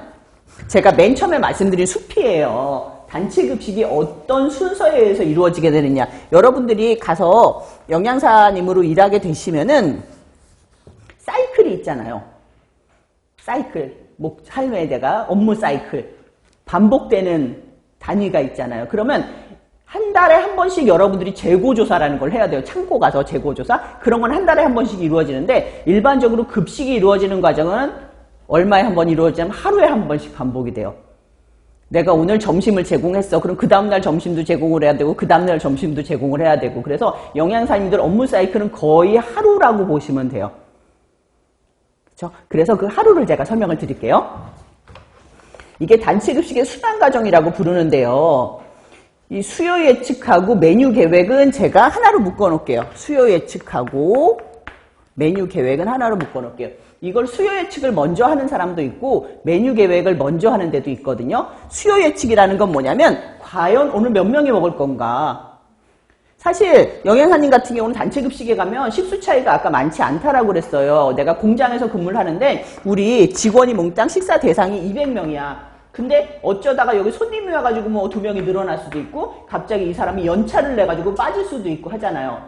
제가 맨 처음에 말씀드린 숲이에요. 단체급식이 어떤 순서에 의해서 이루어지게 되느냐. 여러분들이 가서 영양사님으로 일하게 되시면은 사이클이 있잖아요. 사이클, 삶의 내가 업무 사이클, 반복되는 단위가 있잖아요. 그러면 한 달에 한 번씩 여러분들이 재고조사라는 걸 해야 돼요. 창고 가서 재고조사. 그런 건 한 달에 한 번씩 이루어지는데, 일반적으로 급식이 이루어지는 과정은 얼마에 한 번 이루어지냐면 하루에 한 번씩 반복이 돼요. 내가 오늘 점심을 제공했어. 그럼 그 다음날 점심도 제공을 해야 되고, 그 다음날 점심도 제공을 해야 되고. 그래서 영양사님들 업무 사이클은 거의 하루라고 보시면 돼요. 그렇죠? 그래서 그 하루를 제가 설명을 드릴게요. 이게 단체급식의 순환과정이라고 부르는데요. 이 수요 예측하고 메뉴 계획은 제가 하나로 묶어 놓을게요. 수요 예측하고 메뉴 계획은 하나로 묶어 놓을게요. 이걸 수요 예측을 먼저 하는 사람도 있고 메뉴 계획을 먼저 하는 데도 있거든요. 수요 예측이라는 건 뭐냐면 과연 오늘 몇 명이 먹을 건가. 사실 영양사님 같은 경우는 단체급식에 가면 식수 차이가 아까 많지 않다라고 그랬어요. 내가 공장에서 근무를 하는데 우리 직원이 몽땅 식사 대상이 200명이야. 근데 어쩌다가 여기 손님이 와가지고 뭐 2명이 늘어날 수도 있고 갑자기 이 사람이 연차를 내가지고 빠질 수도 있고 하잖아요.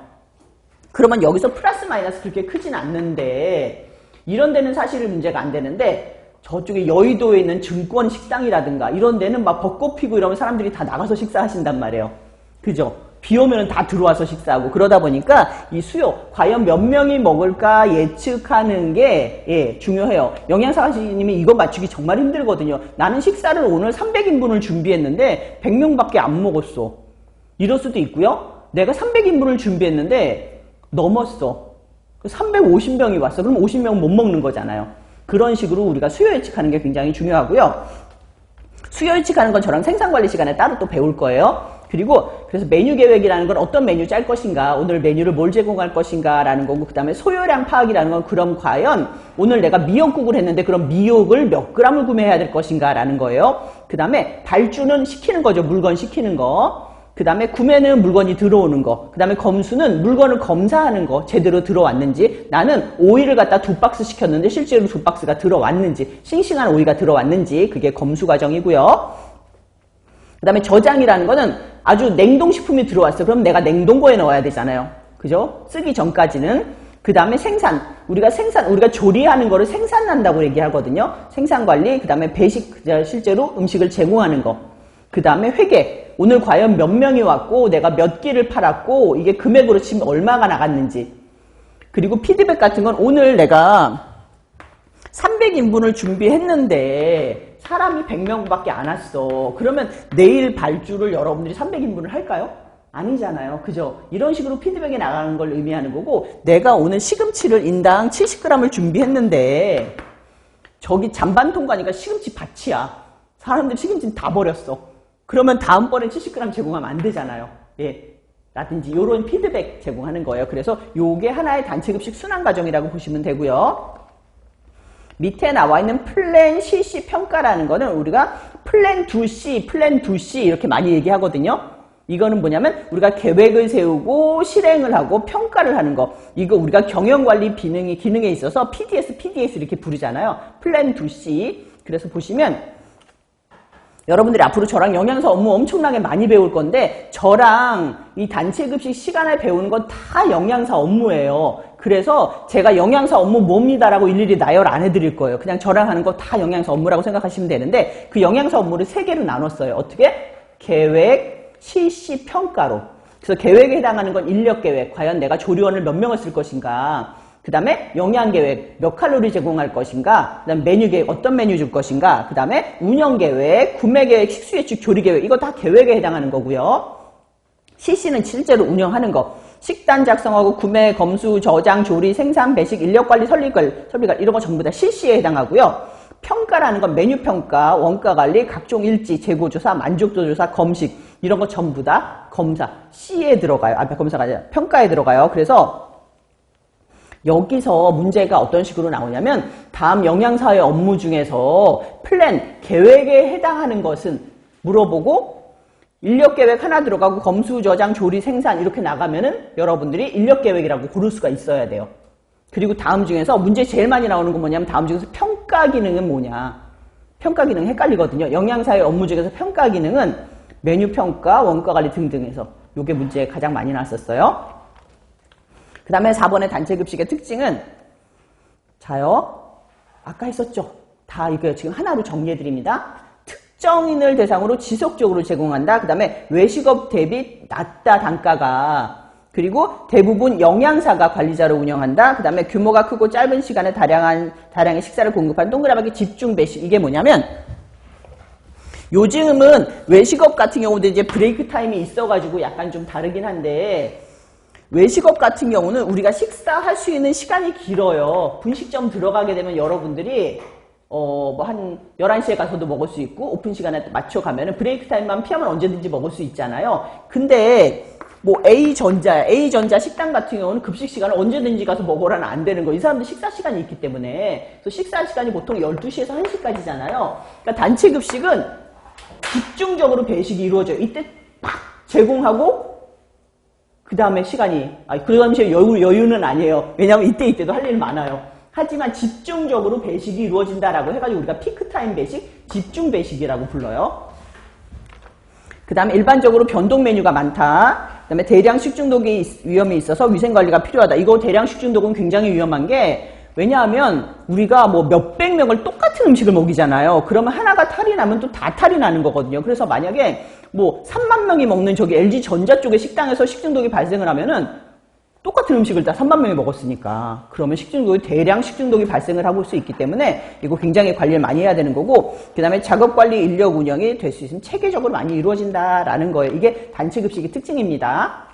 그러면 여기서 플러스 마이너스 그렇게 크진 않는데, 이런 데는 사실 문제가 안 되는데 저쪽에 여의도에 있는 증권 식당이라든가 이런 데는 막 벚꽃 피고 이러면 사람들이 다 나가서 식사하신단 말이에요. 그죠? 비 오면 다 들어와서 식사하고. 그러다 보니까 이 수요, 과연 몇 명이 먹을까 예측하는 게 중요해요. 영양사님이 이거 맞추기 정말 힘들거든요. 나는 식사를 오늘 300인분을 준비했는데 100명밖에 안 먹었어. 이럴 수도 있고요. 내가 300인분을 준비했는데 넘었어. 350명이 왔어. 그럼 50명은 못 먹는 거잖아요. 그런 식으로 우리가 수요 예측하는 게 굉장히 중요하고요. 수요 예측하는 건 저랑 생산관리 시간에 따로 또 배울 거예요. 그리고 그래서 메뉴 계획이라는 건 어떤 메뉴 짤 것인가, 오늘 메뉴를 뭘 제공할 것인가 라는 거고, 그 다음에 소요량 파악이라는 건 그럼 과연 오늘 내가 미역국을 했는데 그럼 미역을 몇 그램을 구매해야 될 것인가 라는 거예요. 그 다음에 발주는 시키는 거죠. 물건 시키는 거. 그 다음에 구매는 물건이 들어오는 거, 그 다음에 검수는 물건을 검사하는 거, 제대로 들어왔는지, 나는 오이를 갖다 2박스 시켰는데 실제로 2박스가 들어왔는지, 싱싱한 오이가 들어왔는지, 그게 검수 과정이고요. 그 다음에 저장이라는 거는 아주 냉동식품이 들어왔어. 그럼 내가 냉동고에 넣어야 되잖아요. 그죠? 쓰기 전까지는. 그 다음에 생산. 우리가 조리하는 거를 생산한다고 얘기하거든요. 생산관리, 그 다음에 배식, 실제로 음식을 제공하는 거. 그 다음에 회계. 오늘 과연 몇 명이 왔고 내가 몇 끼를 팔았고 이게 금액으로 치면 얼마가 나갔는지. 그리고 피드백 같은 건 오늘 내가 300인분을 준비했는데 사람이 100명밖에 안 왔어. 그러면 내일 발주를 여러분들이 300인분을 할까요? 아니잖아요. 그죠? 이런 식으로 피드백이 나가는 걸 의미하는 거고, 내가 오늘 시금치를 인당 70g을 준비했는데 저기 잔반통 가니까 시금치 밭이야. 사람들이 시금치는 다 버렸어. 그러면 다음번에 70g 제공하면 안 되잖아요. 예. 라든지 이런 피드백 제공하는 거예요. 그래서 요게 하나의 단체급식 순환 과정이라고 보시면 되고요. 밑에 나와 있는 플랜 CC 평가라는 거는 우리가 플랜 2C, 플랜 2C 이렇게 많이 얘기하거든요. 이거는 뭐냐면 우리가 계획을 세우고 실행을 하고 평가를 하는 거. 이거 우리가 경영관리 기능에 있어서 PDS 이렇게 부르잖아요. 플랜 2C. 그래서 보시면 여러분들이 앞으로 저랑 영양사 업무 엄청나게 많이 배울 건데 저랑 이 단체급식 시간에 배우는 건 다 영양사 업무예요. 그래서 제가 영양사 업무 뭡니다라고 일일이 나열 안 해드릴 거예요. 그냥 저랑 하는 거 다 영양사 업무라고 생각하시면 되는데 그 영양사 업무를 3개로 나눴어요. 어떻게? 계획, 실시, 평가로. 그래서 계획에 해당하는 건 인력계획. 과연 내가 조리원을 몇 명을 쓸 것인가. 그 다음에 영양계획, 몇 칼로리 제공할 것인가, 그 다음에 메뉴계획, 어떤 메뉴 줄 것인가, 그 다음에 운영계획, 구매계획, 식수예측, 조리계획, 이거 다 계획에 해당하는 거고요. CC는 실제로 운영하는 거. 식단 작성하고 구매, 검수, 저장, 조리, 생산, 배식, 인력관리, 설비관리 이런 거 전부 다 실시에 해당하고요. 평가라는 건 메뉴평가, 원가관리, 각종 일지, 재고조사, 만족도조사, 검식 이런 거 전부 다 검사, C에 들어가요. 검사가 아니라 평가에 들어가요. 그래서 여기서 문제가 어떤 식으로 나오냐면 다음 영양사의 업무 중에서 플랜, 계획에 해당하는 것은 물어보고 인력계획 하나 들어가고 검수, 저장, 조리, 생산 이렇게 나가면은 여러분들이 인력계획이라고 고를 수가 있어야 돼요. 그리고 다음 중에서 문제 제일 많이 나오는 건 뭐냐면 다음 중에서 평가 기능은 뭐냐. 평가 기능 헷갈리거든요. 영양사의 업무 중에서 평가 기능은 메뉴평가, 원가관리 등등에서 이게 문제 가장 많이 나왔었어요. 그 다음에 4번의 단체급식의 특징은 자요. 아까 했었죠. 다 이거 지금 하나로 정리해드립니다. 특정인을 대상으로 지속적으로 제공한다. 그 다음에 외식업 대비 낮다 단가가. 그리고 대부분 영양사가 관리자로 운영한다. 그 다음에 규모가 크고 짧은 시간에 다량의 식사를 공급한 동그라하게 집중 배식. 이게 뭐냐면 요즘은 외식업 같은 경우도 이제 브레이크 타임이 있어가지고 약간 좀 다르긴 한데 외식업 같은 경우는 우리가 식사할 수 있는 시간이 길어요. 분식점 들어가게 되면 여러분들이 한 11시에 가서도 먹을 수 있고 오픈 시간에 맞춰 가면은 브레이크 타임만 피하면 언제든지 먹을 수 있잖아요. 근데 뭐 A전자 식당 같은 경우는 급식 시간을 언제든지 가서 먹으라는 안 되는 거. 이 사람들 식사 시간이 있기 때문에. 그래서 식사 시간이 보통 12시에서 1시까지잖아요. 그러니까 단체 급식은 집중적으로 배식이 이루어져요. 이때 팍 제공하고 그 다음에 시간이, 그 다음에 여유는 아니에요. 왜냐하면 이때도 할 일 많아요. 하지만 집중적으로 배식이 이루어진다라고 해가지고 우리가 피크타임 배식, 집중 배식이라고 불러요. 그 다음에 일반적으로 변동 메뉴가 많다. 그 다음에 대량 식중독이 위험이 있어서 위생관리가 필요하다. 이거 대량 식중독은 굉장히 위험한 게 왜냐하면 우리가 뭐 몇백 명을 똑같은 음식을 먹이잖아요. 그러면 하나가 탈이 나면 또 다 탈이 나는 거거든요. 그래서 만약에 뭐 3만 명이 먹는 저기 LG전자 쪽의 식당에서 식중독이 발생을 하면은 똑같은 음식을 다 3만 명이 먹었으니까 그러면 대량 식중독이 발생을 하고 수 있기 때문에 이거 굉장히 관리를 많이 해야 되는 거고 그 다음에 작업관리 인력 운영이 될 수 있으면 체계적으로 많이 이루어진다라는 거예요. 이게 단체급식의 특징입니다.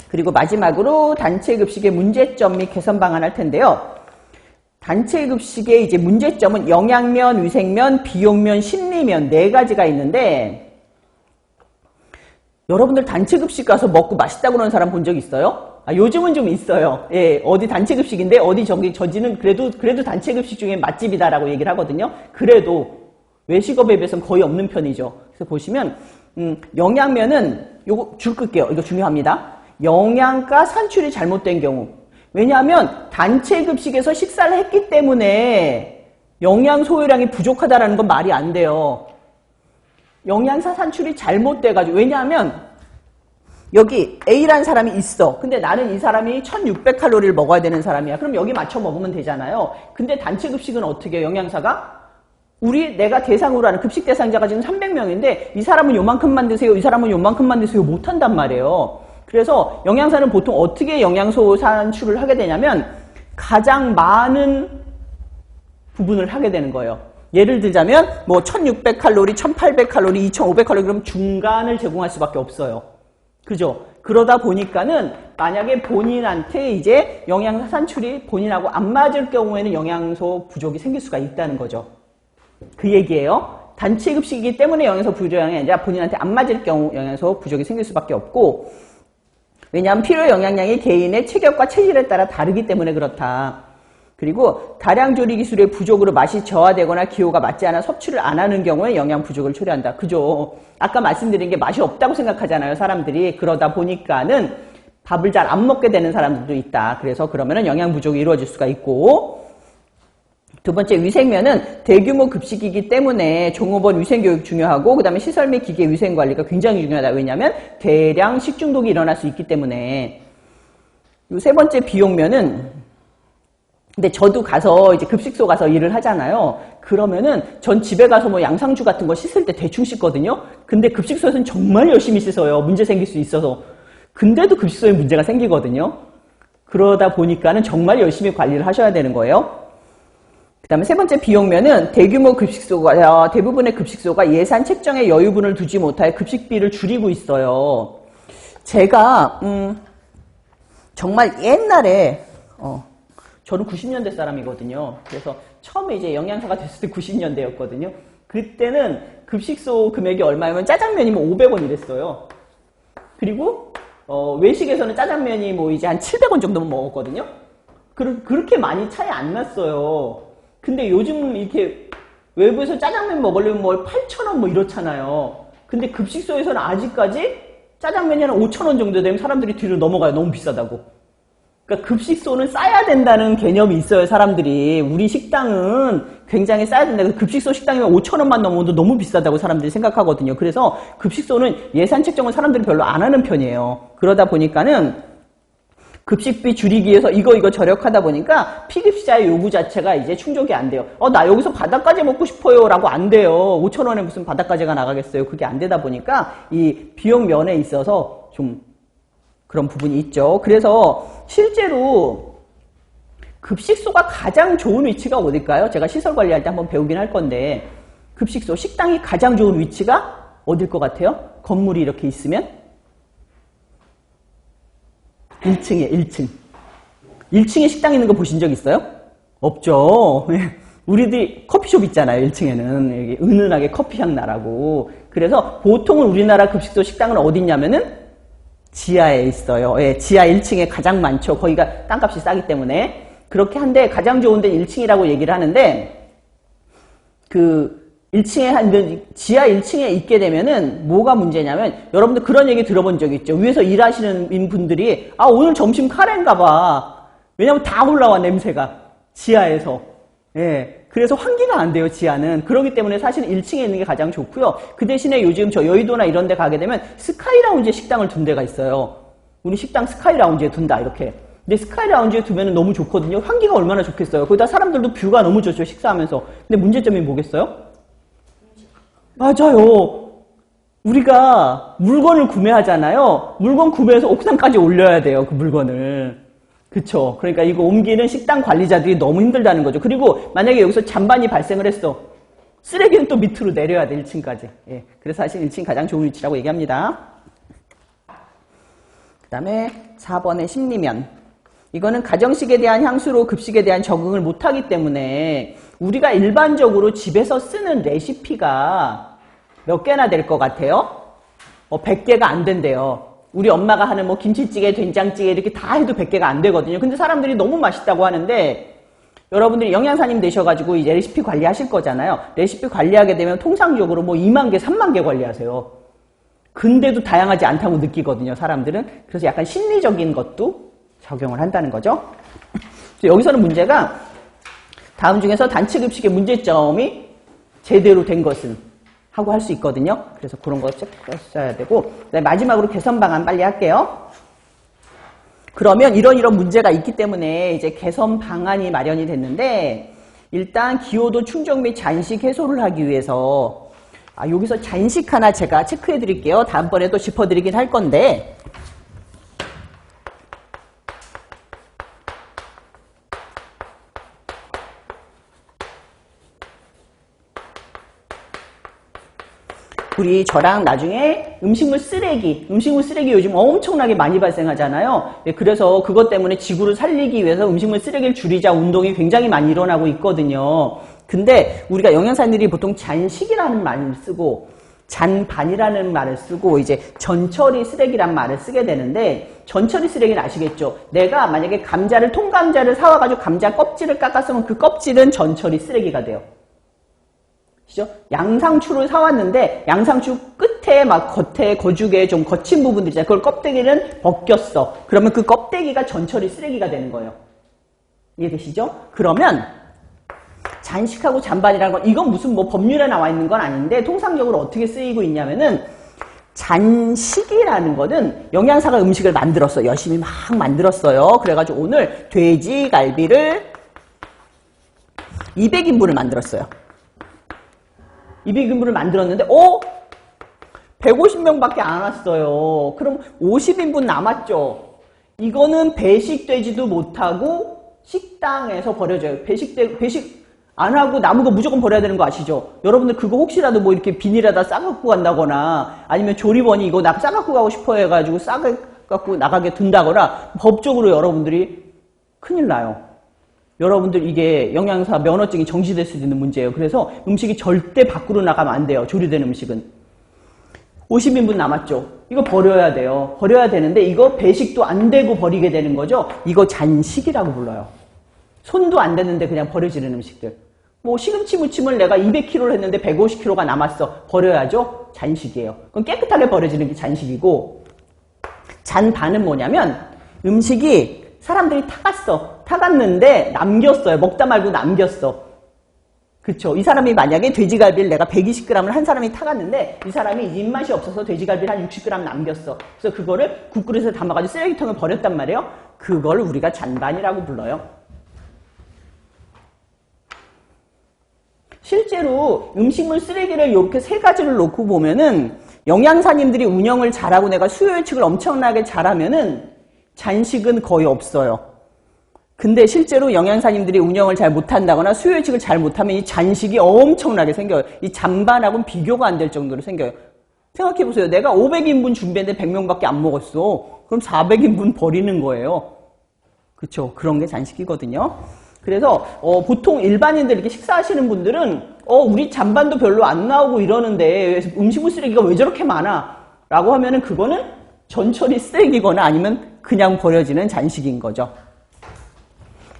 그리고 마지막으로 단체급식의 문제점 및 개선 방안 할 텐데요. 단체급식의 이제 문제점은 영양면, 위생면, 비용면, 심리면 4가지가 있는데 여러분들 단체급식 가서 먹고 맛있다고 그러는 사람 본 적 있어요? 요즘은 좀 있어요. 예, 어디 단체급식인데 어디 저지는 그래도 단체급식 중에 맛집이다라고 얘기를 하거든요. 그래도 외식업에 비해서는 거의 없는 편이죠. 그래서 보시면 영양면은 요거 줄 끌게요. 이거 중요합니다. 영양가 산출이 잘못된 경우. 왜냐하면 단체 급식에서 식사를 했기 때문에 영양 소요량이 부족하다라는 건 말이 안 돼요. 영양사 산출이 잘못돼가지고. 왜냐하면 여기 A라는 사람이 있어. 근데 나는 이 사람이 1600칼로리를 먹어야 되는 사람이야. 그럼 여기 맞춰 먹으면 되잖아요. 근데 단체 급식은 어떻게 해요? 영양사가? 내가 대상으로 하는 급식 대상자가 지금 300명인데 이 사람은 요만큼만 드세요. 이 사람은 요만큼만 드세요. 못한단 말이에요. 그래서 영양사는 보통 어떻게 영양소 산출을 하게 되냐면 가장 많은 부분을 하게 되는 거예요. 예를 들자면 뭐 1600칼로리, 1800칼로리, 2500칼로리 그럼 중간을 제공할 수밖에 없어요. 그죠? 그러다 보니까는 만약에 본인한테 이제 영양소 산출이 본인하고 안 맞을 경우에는 영양소 부족이 생길 수가 있다는 거죠. 그 얘기예요. 단체 급식이기 때문에 영양소 부족이 아니라 본인한테 안 맞을 경우 영양소 부족이 생길 수밖에 없고, 왜냐하면 필요 영양량이 개인의 체격과 체질에 따라 다르기 때문에 그렇다. 그리고 다량 조리 기술의 부족으로 맛이 저하되거나 기호가 맞지 않아 섭취를 안 하는 경우에 영양 부족을 초래한다. 그죠? 아까 말씀드린 게 맛이 없다고 생각하잖아요, 사람들이. 그러다 보니까는 밥을 잘 안 먹게 되는 사람들도 있다. 그래서 그러면은 영양 부족이 이루어질 수가 있고, 두 번째 위생면은 대규모 급식이기 때문에 종업원 위생교육 중요하고, 그 다음에 시설 및 기계 위생관리가 굉장히 중요하다. 왜냐하면 대량 식중독이 일어날 수 있기 때문에. 요 세 번째 비용면은, 근데 저도 가서 이제 급식소 가서 일을 하잖아요. 그러면은 전 집에 가서 뭐 양상추 같은 거 씻을 때 대충 씻거든요. 근데 급식소에서는 정말 열심히 씻어요. 문제 생길 수 있어서. 근데도 급식소에 문제가 생기거든요. 그러다 보니까는 정말 열심히 관리를 하셔야 되는 거예요. 그 다음에 세 번째 비용면은 대규모 급식소가, 대부분의 급식소가 예산 책정에 여유분을 두지 못하여 급식비를 줄이고 있어요. 제가, 정말 옛날에, 저는 90년대 사람이거든요. 그래서 처음에 이제 영양사가 됐을 때 90년대였거든요. 그때는 급식소 금액이 얼마냐면 짜장면이면 500원 이랬어요. 그리고, 외식에서는 짜장면이 뭐 이제 한 700원 정도만 먹었거든요. 그렇게 많이 차이 안 났어요. 근데 요즘 이렇게 외부에서 짜장면 먹으려면 뭐 8,000원 뭐 이렇잖아요. 근데 급식소에서는 아직까지 짜장면이 한 5,000원 정도 되면 사람들이 뒤로 넘어가요. 너무 비싸다고. 그러니까 급식소는 싸야 된다는 개념이 있어요, 사람들이. 우리 식당은 굉장히 싸야 된다. 급식소 식당이면 5,000원만 넘어도 너무 비싸다고 사람들이 생각하거든요. 그래서 급식소는 예산 책정을 사람들이 별로 안 하는 편이에요. 그러다 보니까는 급식비 줄이기 위해서 이거 절약하다 보니까 피급자의 요구 자체가 이제 충족이 안 돼요. 나 여기서 바닥까지 먹고 싶어요 라고 안 돼요. 5,000원에 무슨 바닥까지가 나가겠어요. 그게 안 되다 보니까 이 비용 면에 있어서 좀 그런 부분이 있죠. 그래서 실제로 급식소가 가장 좋은 위치가 어딜까요? 제가 시설 관리할 때 한번 배우긴 할 건데, 급식소, 식당이 가장 좋은 위치가 어딜 것 같아요? 건물이 이렇게 있으면? 1층이에요, 1층. 1층에 식당 있는 거 보신 적 있어요? 없죠. 우리들이 커피숍 있잖아요, 1층에는. 여기 은은하게 커피향 나라고. 그래서 보통은 우리나라 급식소 식당은 어디 있냐면은 지하에 있어요. 예, 지하 1층에 가장 많죠. 거기가 땅값이 싸기 때문에. 그렇게 한데 가장 좋은 데는 1층이라고 얘기를 하는데, 지하 1층에 있게 되면은 뭐가 문제냐면, 여러분들 그런 얘기 들어본 적 있죠? 위에서 일하시는 분들이, 오늘 점심 카레인가 봐. 왜냐면 다 올라와, 냄새가. 지하에서. 예. 그래서 환기가 안 돼요, 지하는. 그렇기 때문에 사실은 1층에 있는 게 가장 좋고요. 그 대신에 요즘 저 여의도나 이런 데 가게 되면 스카이 라운지에 식당을 둔 데가 있어요. 우리 식당 스카이 라운지에 둔다, 이렇게. 근데 스카이 라운지에 두면 너무 좋거든요. 환기가 얼마나 좋겠어요. 거기다 사람들도 뷰가 너무 좋죠, 식사하면서. 근데 문제점이 뭐겠어요? 맞아요. 우리가 물건을 구매하잖아요. 물건 구매해서 옥상까지 올려야 돼요, 그 물건을. 그쵸. 그러니까 이거 옮기는 식당 관리자들이 너무 힘들다는 거죠. 그리고 만약에 여기서 잔반이 발생을 했어. 쓰레기는 또 밑으로 내려야 돼, 1층까지. 예. 그래서 사실 1층이 가장 좋은 위치라고 얘기합니다. 그 다음에 4번의 심리면. 이거는 가정식에 대한 향수로 급식에 대한 적응을 못하기 때문에 우리가 일반적으로 집에서 쓰는 레시피가 몇 개나 될 것 같아요? 100개가 안 된대요. 우리 엄마가 하는 뭐 김치찌개, 된장찌개 이렇게 다 해도 100개가 안 되거든요. 근데 사람들이 너무 맛있다고 하는데, 여러분들이 영양사님 되셔가지고 이제 레시피 관리하실 거잖아요. 레시피 관리하게 되면 통상적으로 뭐 2만 개, 3만 개 관리하세요. 근데도 다양하지 않다고 느끼거든요, 사람들은. 그래서 약간 심리적인 것도 적용을 한다는 거죠. 여기서는 문제가 다음 중에서 단체급식의 문제점이 제대로 된 것은 하고 할 수 있거든요. 그래서 그런 거 써야 되고, 마지막으로 개선 방안 빨리 할게요. 그러면 이런 문제가 있기 때문에 이제 개선 방안이 마련이 됐는데, 일단 기호도 충족 및 잔식 해소를 하기 위해서 여기서 잔식 하나 제가 체크해 드릴게요. 다음번에 또 짚어드리긴 할 건데, 우리 저랑 나중에 음식물 쓰레기 요즘 엄청나게 많이 발생하잖아요. 그래서 그것 때문에 지구를 살리기 위해서 음식물 쓰레기를 줄이자 운동이 굉장히 많이 일어나고 있거든요. 근데 우리가 영양사님들이 보통 잔식이라는 말을 쓰고 잔반이라는 말을 쓰고 이제 전처리 쓰레기란 말을 쓰게 되는데, 전처리 쓰레기는 아시겠죠? 내가 만약에 통감자를 사와가지고 감자 껍질을 깎았으면 그 껍질은 전처리 쓰레기가 돼요. 양상추를 사왔는데 양상추 끝에 막 겉에 거죽에 좀 거친 부분들 있잖아요. 그걸 껍데기는 벗겼어. 그러면 그 껍데기가 전처리 쓰레기가 되는 거예요. 이해되시죠? 그러면 잔식하고 잔반이라는 건 이건 무슨 뭐 법률에 나와 있는 건 아닌데 통상적으로 어떻게 쓰이고 있냐면은, 잔식이라는 거는 영양사가 음식을 만들었어요. 열심히 막 만들었어요. 그래가지고 오늘 돼지갈비를 200인분을 만들었어요. 200인분을 만들었는데 150명밖에 안 왔어요. 그럼 50인분 남았죠. 이거는 배식되지도 못하고 식당에서 버려져요. 배식 안 하고 남은 거 무조건 버려야 되는 거 아시죠? 여러분들 그거 혹시라도 뭐 이렇게 비닐에다 싸갖고 간다거나, 아니면 조리원이 이거 나 싸갖고 가고 싶어 해가지고 싸갖고 나가게 둔다거나, 법적으로 여러분들이 큰일 나요. 여러분들 이게 영양사 면허증이 정지될 수 있는 문제예요. 그래서 음식이 절대 밖으로 나가면 안 돼요. 조리된 음식은. 50인분 남았죠. 이거 버려야 돼요. 버려야 되는데 이거 배식도 안 되고 버리게 되는 거죠. 이거 잔식이라고 불러요. 손도 안 댔는데 그냥 버려지는 음식들. 뭐 시금치 무침을 내가 200kg를 했는데 150kg가 남았어. 버려야죠. 잔식이에요. 그럼 깨끗하게 버려지는 게 잔식이고, 잔반은 뭐냐면 음식이 사람들이 타갔는데 남겼어요. 먹다 말고 남겼어. 그쵸? 이 사람이 만약에 돼지갈비를 내가 120g을 한 사람이 타갔는데 이 사람이 입맛이 없어서 돼지갈비를 한 60g 남겼어. 그래서 그거를 국그릇에 담아가지고 쓰레기통에 버렸단 말이에요. 그걸 우리가 잔반이라고 불러요. 실제로 음식물 쓰레기를 이렇게 세 가지를 놓고 보면은, 영양사님들이 운영을 잘하고 내가 수요 예측을 엄청나게 잘하면은 잔식은 거의 없어요. 근데 실제로 영양사님들이 운영을 잘 못한다거나 수요 예측을 잘 못하면 이 잔식이 엄청나게 생겨요. 이 잔반하고는 비교가 안 될 정도로 생겨요. 생각해보세요. 내가 500인분 준비했는데 100명밖에 안 먹었어. 그럼 400인분 버리는 거예요. 그쵸? 그런 게 잔식이거든요. 그래서 보통 일반인들 이렇게 식사하시는 분들은 우리 잔반도 별로 안 나오고 이러는데 음식물 쓰레기가 왜 저렇게 많아? 라고 하면은 그거는 전처리 쓰레기거나 아니면 그냥 버려지는 잔식인 거죠.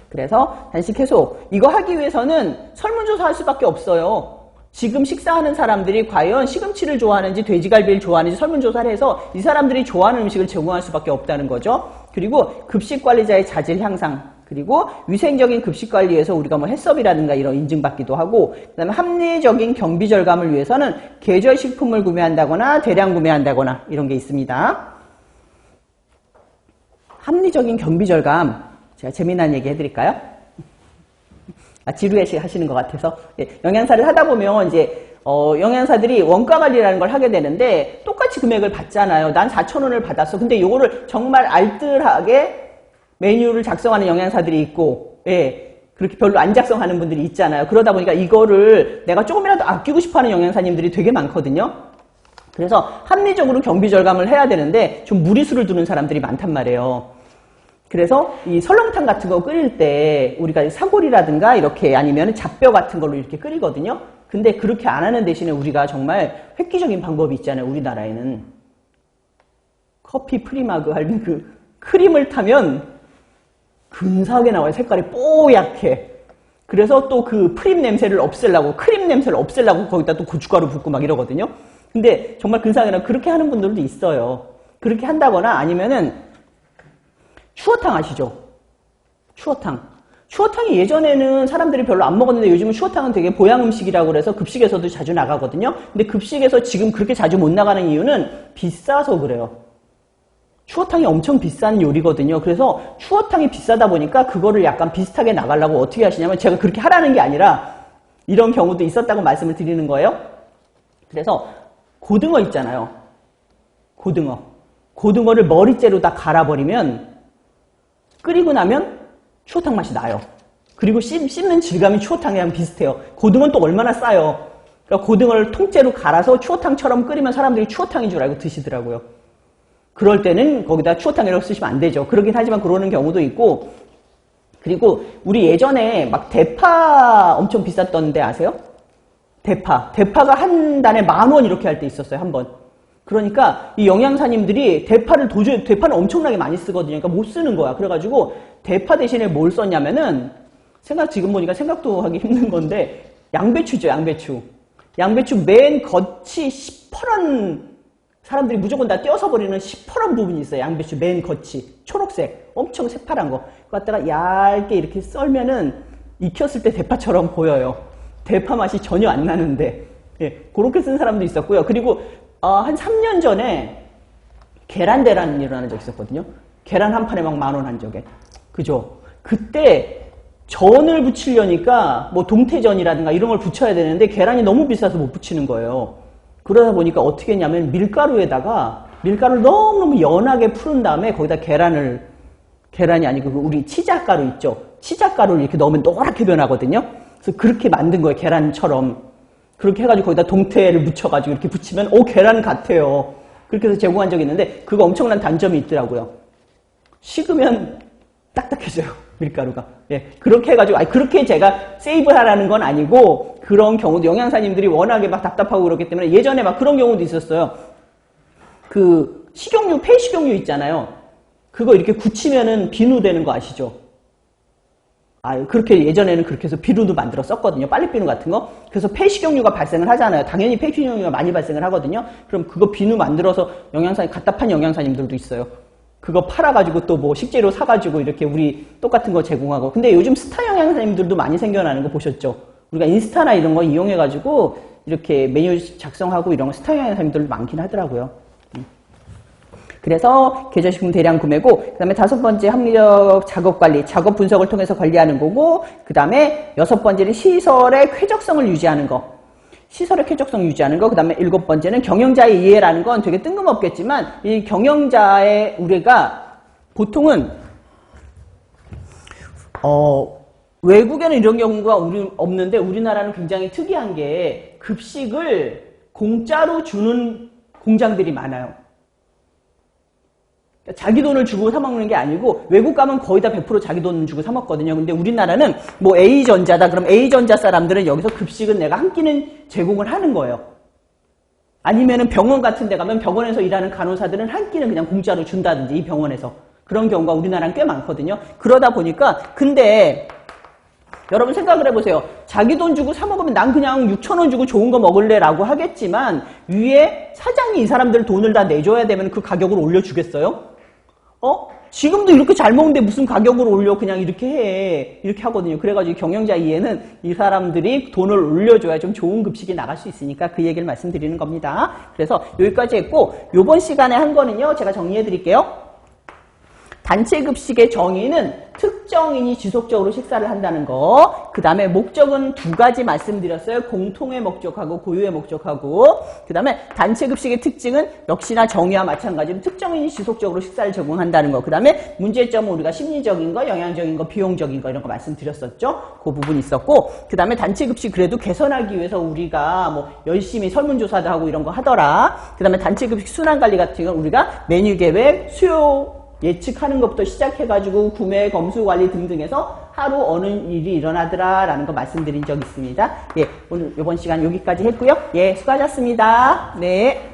그래서 잔식 해소, 이거 하기 위해서는 설문조사 할 수밖에 없어요. 지금 식사하는 사람들이 과연 시금치를 좋아하는지 돼지갈비를 좋아하는지 설문조사를 해서 이 사람들이 좋아하는 음식을 제공할 수밖에 없다는 거죠. 그리고 급식관리자의 자질 향상, 그리고 위생적인 급식관리에서 우리가 뭐 해썹이라든가 이런 인증받기도 하고, 그 다음에 합리적인 경비 절감을 위해서는 계절식품을 구매한다거나 대량 구매한다거나 이런 게 있습니다. 합리적인 경비 절감, 제가 재미난 얘기 해드릴까요? 지루해 하시는 것 같아서. 영양사를 하다 보면 이제 영양사들이 원가 관리라는 걸 하게 되는데 똑같이 금액을 받잖아요. 난 4,000원을 받았어. 근데 이거를 정말 알뜰하게 메뉴를 작성하는 영양사들이 있고, 그렇게 별로 안 작성하는 분들이 있잖아요. 그러다 보니까 이거를 내가 조금이라도 아끼고 싶어하는 영양사님들이 되게 많거든요. 그래서 합리적으로 경비 절감을 해야 되는데 좀 무리수를 두는 사람들이 많단 말이에요. 그래서 이 설렁탕 같은 거 끓일 때 우리가 사골이라든가 이렇게 아니면 잡뼈 같은 걸로 이렇게 끓이거든요. 근데 그렇게 안 하는 대신에 우리가 정말 획기적인 방법이 있잖아요. 우리나라에는 커피 프리마그 하는 그 크림을 타면 근사하게 나와요. 색깔이 뽀얗게. 그래서 또 그 프림 냄새를 없애려고, 크림 냄새를 없애려고 거기다 또 고춧가루 붓고 막 이러거든요. 근데 정말 근사하게는 그렇게 하는 분들도 있어요. 그렇게 한다거나 아니면은 추어탕 아시죠? 추어탕이 예전에는 사람들이 별로 안 먹었는데 요즘은 추어탕은 되게 보양 음식이라고 그래서 급식에서도 자주 나가거든요. 근데 급식에서 지금 그렇게 자주 못 나가는 이유는 비싸서 그래요. 추어탕이 엄청 비싼 요리거든요. 그래서 추어탕이 비싸다 보니까 그거를 약간 비슷하게 나가려고 어떻게 하시냐면 제가 그렇게 하라는 게 아니라 이런 경우도 있었다고 말씀을 드리는 거예요. 그래서 고등어 있잖아요. 고등어를 머리째로 다 갈아버리면 끓이고 나면 추어탕 맛이 나요. 그리고 씹는 질감이 추어탕이랑 비슷해요. 고등어는 또 얼마나 싸요. 그러니까 고등어를 통째로 갈아서 추어탕처럼 끓이면 사람들이 추어탕인 줄 알고 드시더라고요. 그럴 때는 거기다 추어탕이라고 쓰시면 안 되죠. 그러긴 하지만 그러는 경우도 있고, 그리고 우리 예전에 막 대파 엄청 비쌌던 데 아세요? 대파가 한 단에 10,000원 이렇게 할 때 있었어요, 한 번. 그러니까 이 영양사님들이 대파는 엄청나게 많이 쓰거든요. 그러니까 못 쓰는 거야. 그래가지고 대파 대신에 뭘 썼냐면은 지금 보니까 생각도 하기 힘든 건데 양배추죠, 양배추 맨 겉이 시퍼런, 사람들이 무조건 다 떼어서 버리는 시퍼런 부분이 있어요. 양배추 맨 겉이 초록색, 엄청 새파란 거. 그거 갖다가 얇게 이렇게 썰면은 익혔을 때 대파처럼 보여요. 대파 맛이 전혀 안 나는데, 예, 그렇게 쓴 사람도 있었고요. 그리고 한 3년 전에 계란 대란이 일어나는 적이 있었거든요. 계란 한 판에 막 10,000원 한 적에. 그죠? 그때 전을 부치려니까 뭐 동태전이라든가 이런 걸 부쳐야 되는데 계란이 너무 비싸서 못 부치는 거예요. 그러다 보니까 어떻게 했냐면 밀가루를 너무너무 연하게 푸른 다음에 거기다 계란이 아니고 우리 치자가루 있죠? 치자가루를 이렇게 넣으면 노랗게 변하거든요. 그래서 그렇게 만든 거예요. 계란처럼. 그렇게 해가지고 거기다 동태를 묻혀가지고 이렇게 붙이면 계란 같아요. 그렇게 해서 제공한 적이 있는데 그거 엄청난 단점이 있더라고요. 식으면 딱딱해져요. 밀가루가. 예, 그렇게 해가지고 그렇게 제가 세이브하라는 건 아니고 그런 경우도 영양사님들이 워낙에 막 답답하고 그렇기 때문에 예전에 막 그런 경우도 있었어요. 그 폐식용유 있잖아요. 그거 이렇게 굳히면은 비누 되는 거 아시죠? 그렇게 예전에는 그렇게 해서 비누도 만들어 썼거든요. 빨래비누 같은 거. 그래서 폐식용유가 발생을 하잖아요. 당연히 폐식용유가 많이 발생을 하거든요. 그럼 그거 비누 만들어서 갖다 판 영양사님들도 있어요. 그거 팔아가지고 또 뭐 식재료 사가지고 이렇게 우리 똑같은 거 제공하고. 근데 요즘 스타 영양사님들도 많이 생겨나는 거 보셨죠? 우리가 인스타나 이런 거 이용해가지고 이렇게 메뉴 작성하고 이런 거 스타 영양사님들 많긴 하더라고요. 그래서 계절식품 대량 구매고, 그 다음에 5번째 합리적 작업 관리, 작업 분석을 통해서 관리하는 거고, 그 다음에 6번째는 시설의 쾌적성을 유지하는 거. 그 다음에 7번째는 경영자의 이해라는 건 되게 뜬금없겠지만, 이 경영자의 우리가 보통은, 외국에는 이런 경우가 없는데, 우리나라는 굉장히 특이한 게 급식을 공짜로 주는 공장들이 많아요. 자기 돈을 주고 사 먹는 게 아니고 외국 가면 거의 다 100% 자기 돈 주고 사 먹거든요. 근데 우리나라는 뭐 A전자다. 그럼 A전자 사람들은 여기서 급식은 내가 한 끼는 제공을 하는 거예요. 아니면은 병원 같은 데 가면 병원에서 일하는 간호사들은 한 끼는 그냥 공짜로 준다든지 이 병원에서. 그런 경우가 우리나라는 꽤 많거든요. 그러다 보니까 근데 여러분 생각을 해보세요. 자기 돈 주고 사 먹으면 난 그냥 6,000원 주고 좋은 거 먹을래 라고 하겠지만 위에 사장이 이 사람들 돈을 다 내줘야 되면 그 가격을 올려주겠어요? 지금도 이렇게 잘 먹는데 무슨 가격을 올려 그냥 이렇게 해. 이렇게 하거든요. 그래가지고 경영자 이해는 이 사람들이 돈을 올려줘야 좀 좋은 급식이 나갈 수 있으니까 그 얘기를 말씀드리는 겁니다. 그래서 여기까지 했고 요번 시간에 한 거는요. 제가 정리해 드릴게요. 단체 급식의 정의는 특정인이 지속적으로 식사를 한다는 거. 그 다음에 목적은 2가지 말씀드렸어요. 공통의 목적하고 고유의 목적하고. 그 다음에 단체 급식의 특징은 역시나 정의와 마찬가지로 특정인이 지속적으로 식사를 제공한다는 거. 그 다음에 문제점은 우리가 심리적인 거, 영양적인 거, 비용적인 거 이런 거 말씀드렸었죠. 그 부분 있었고. 그 다음에 단체 급식 그래도 개선하기 위해서 우리가 뭐 열심히 설문조사도 하고 이런 거 하더라. 그 다음에 단체 급식 순환관리 같은 건 우리가 메뉴 계획, 수요 예측하는 것부터 시작해가지고 구매, 검수, 관리 등등해서 하루 어느 일이 일어나더라 라는 거 말씀드린 적 있습니다. 예, 오늘 이번 시간 여기까지 했고요. 예, 수고하셨습니다. 네.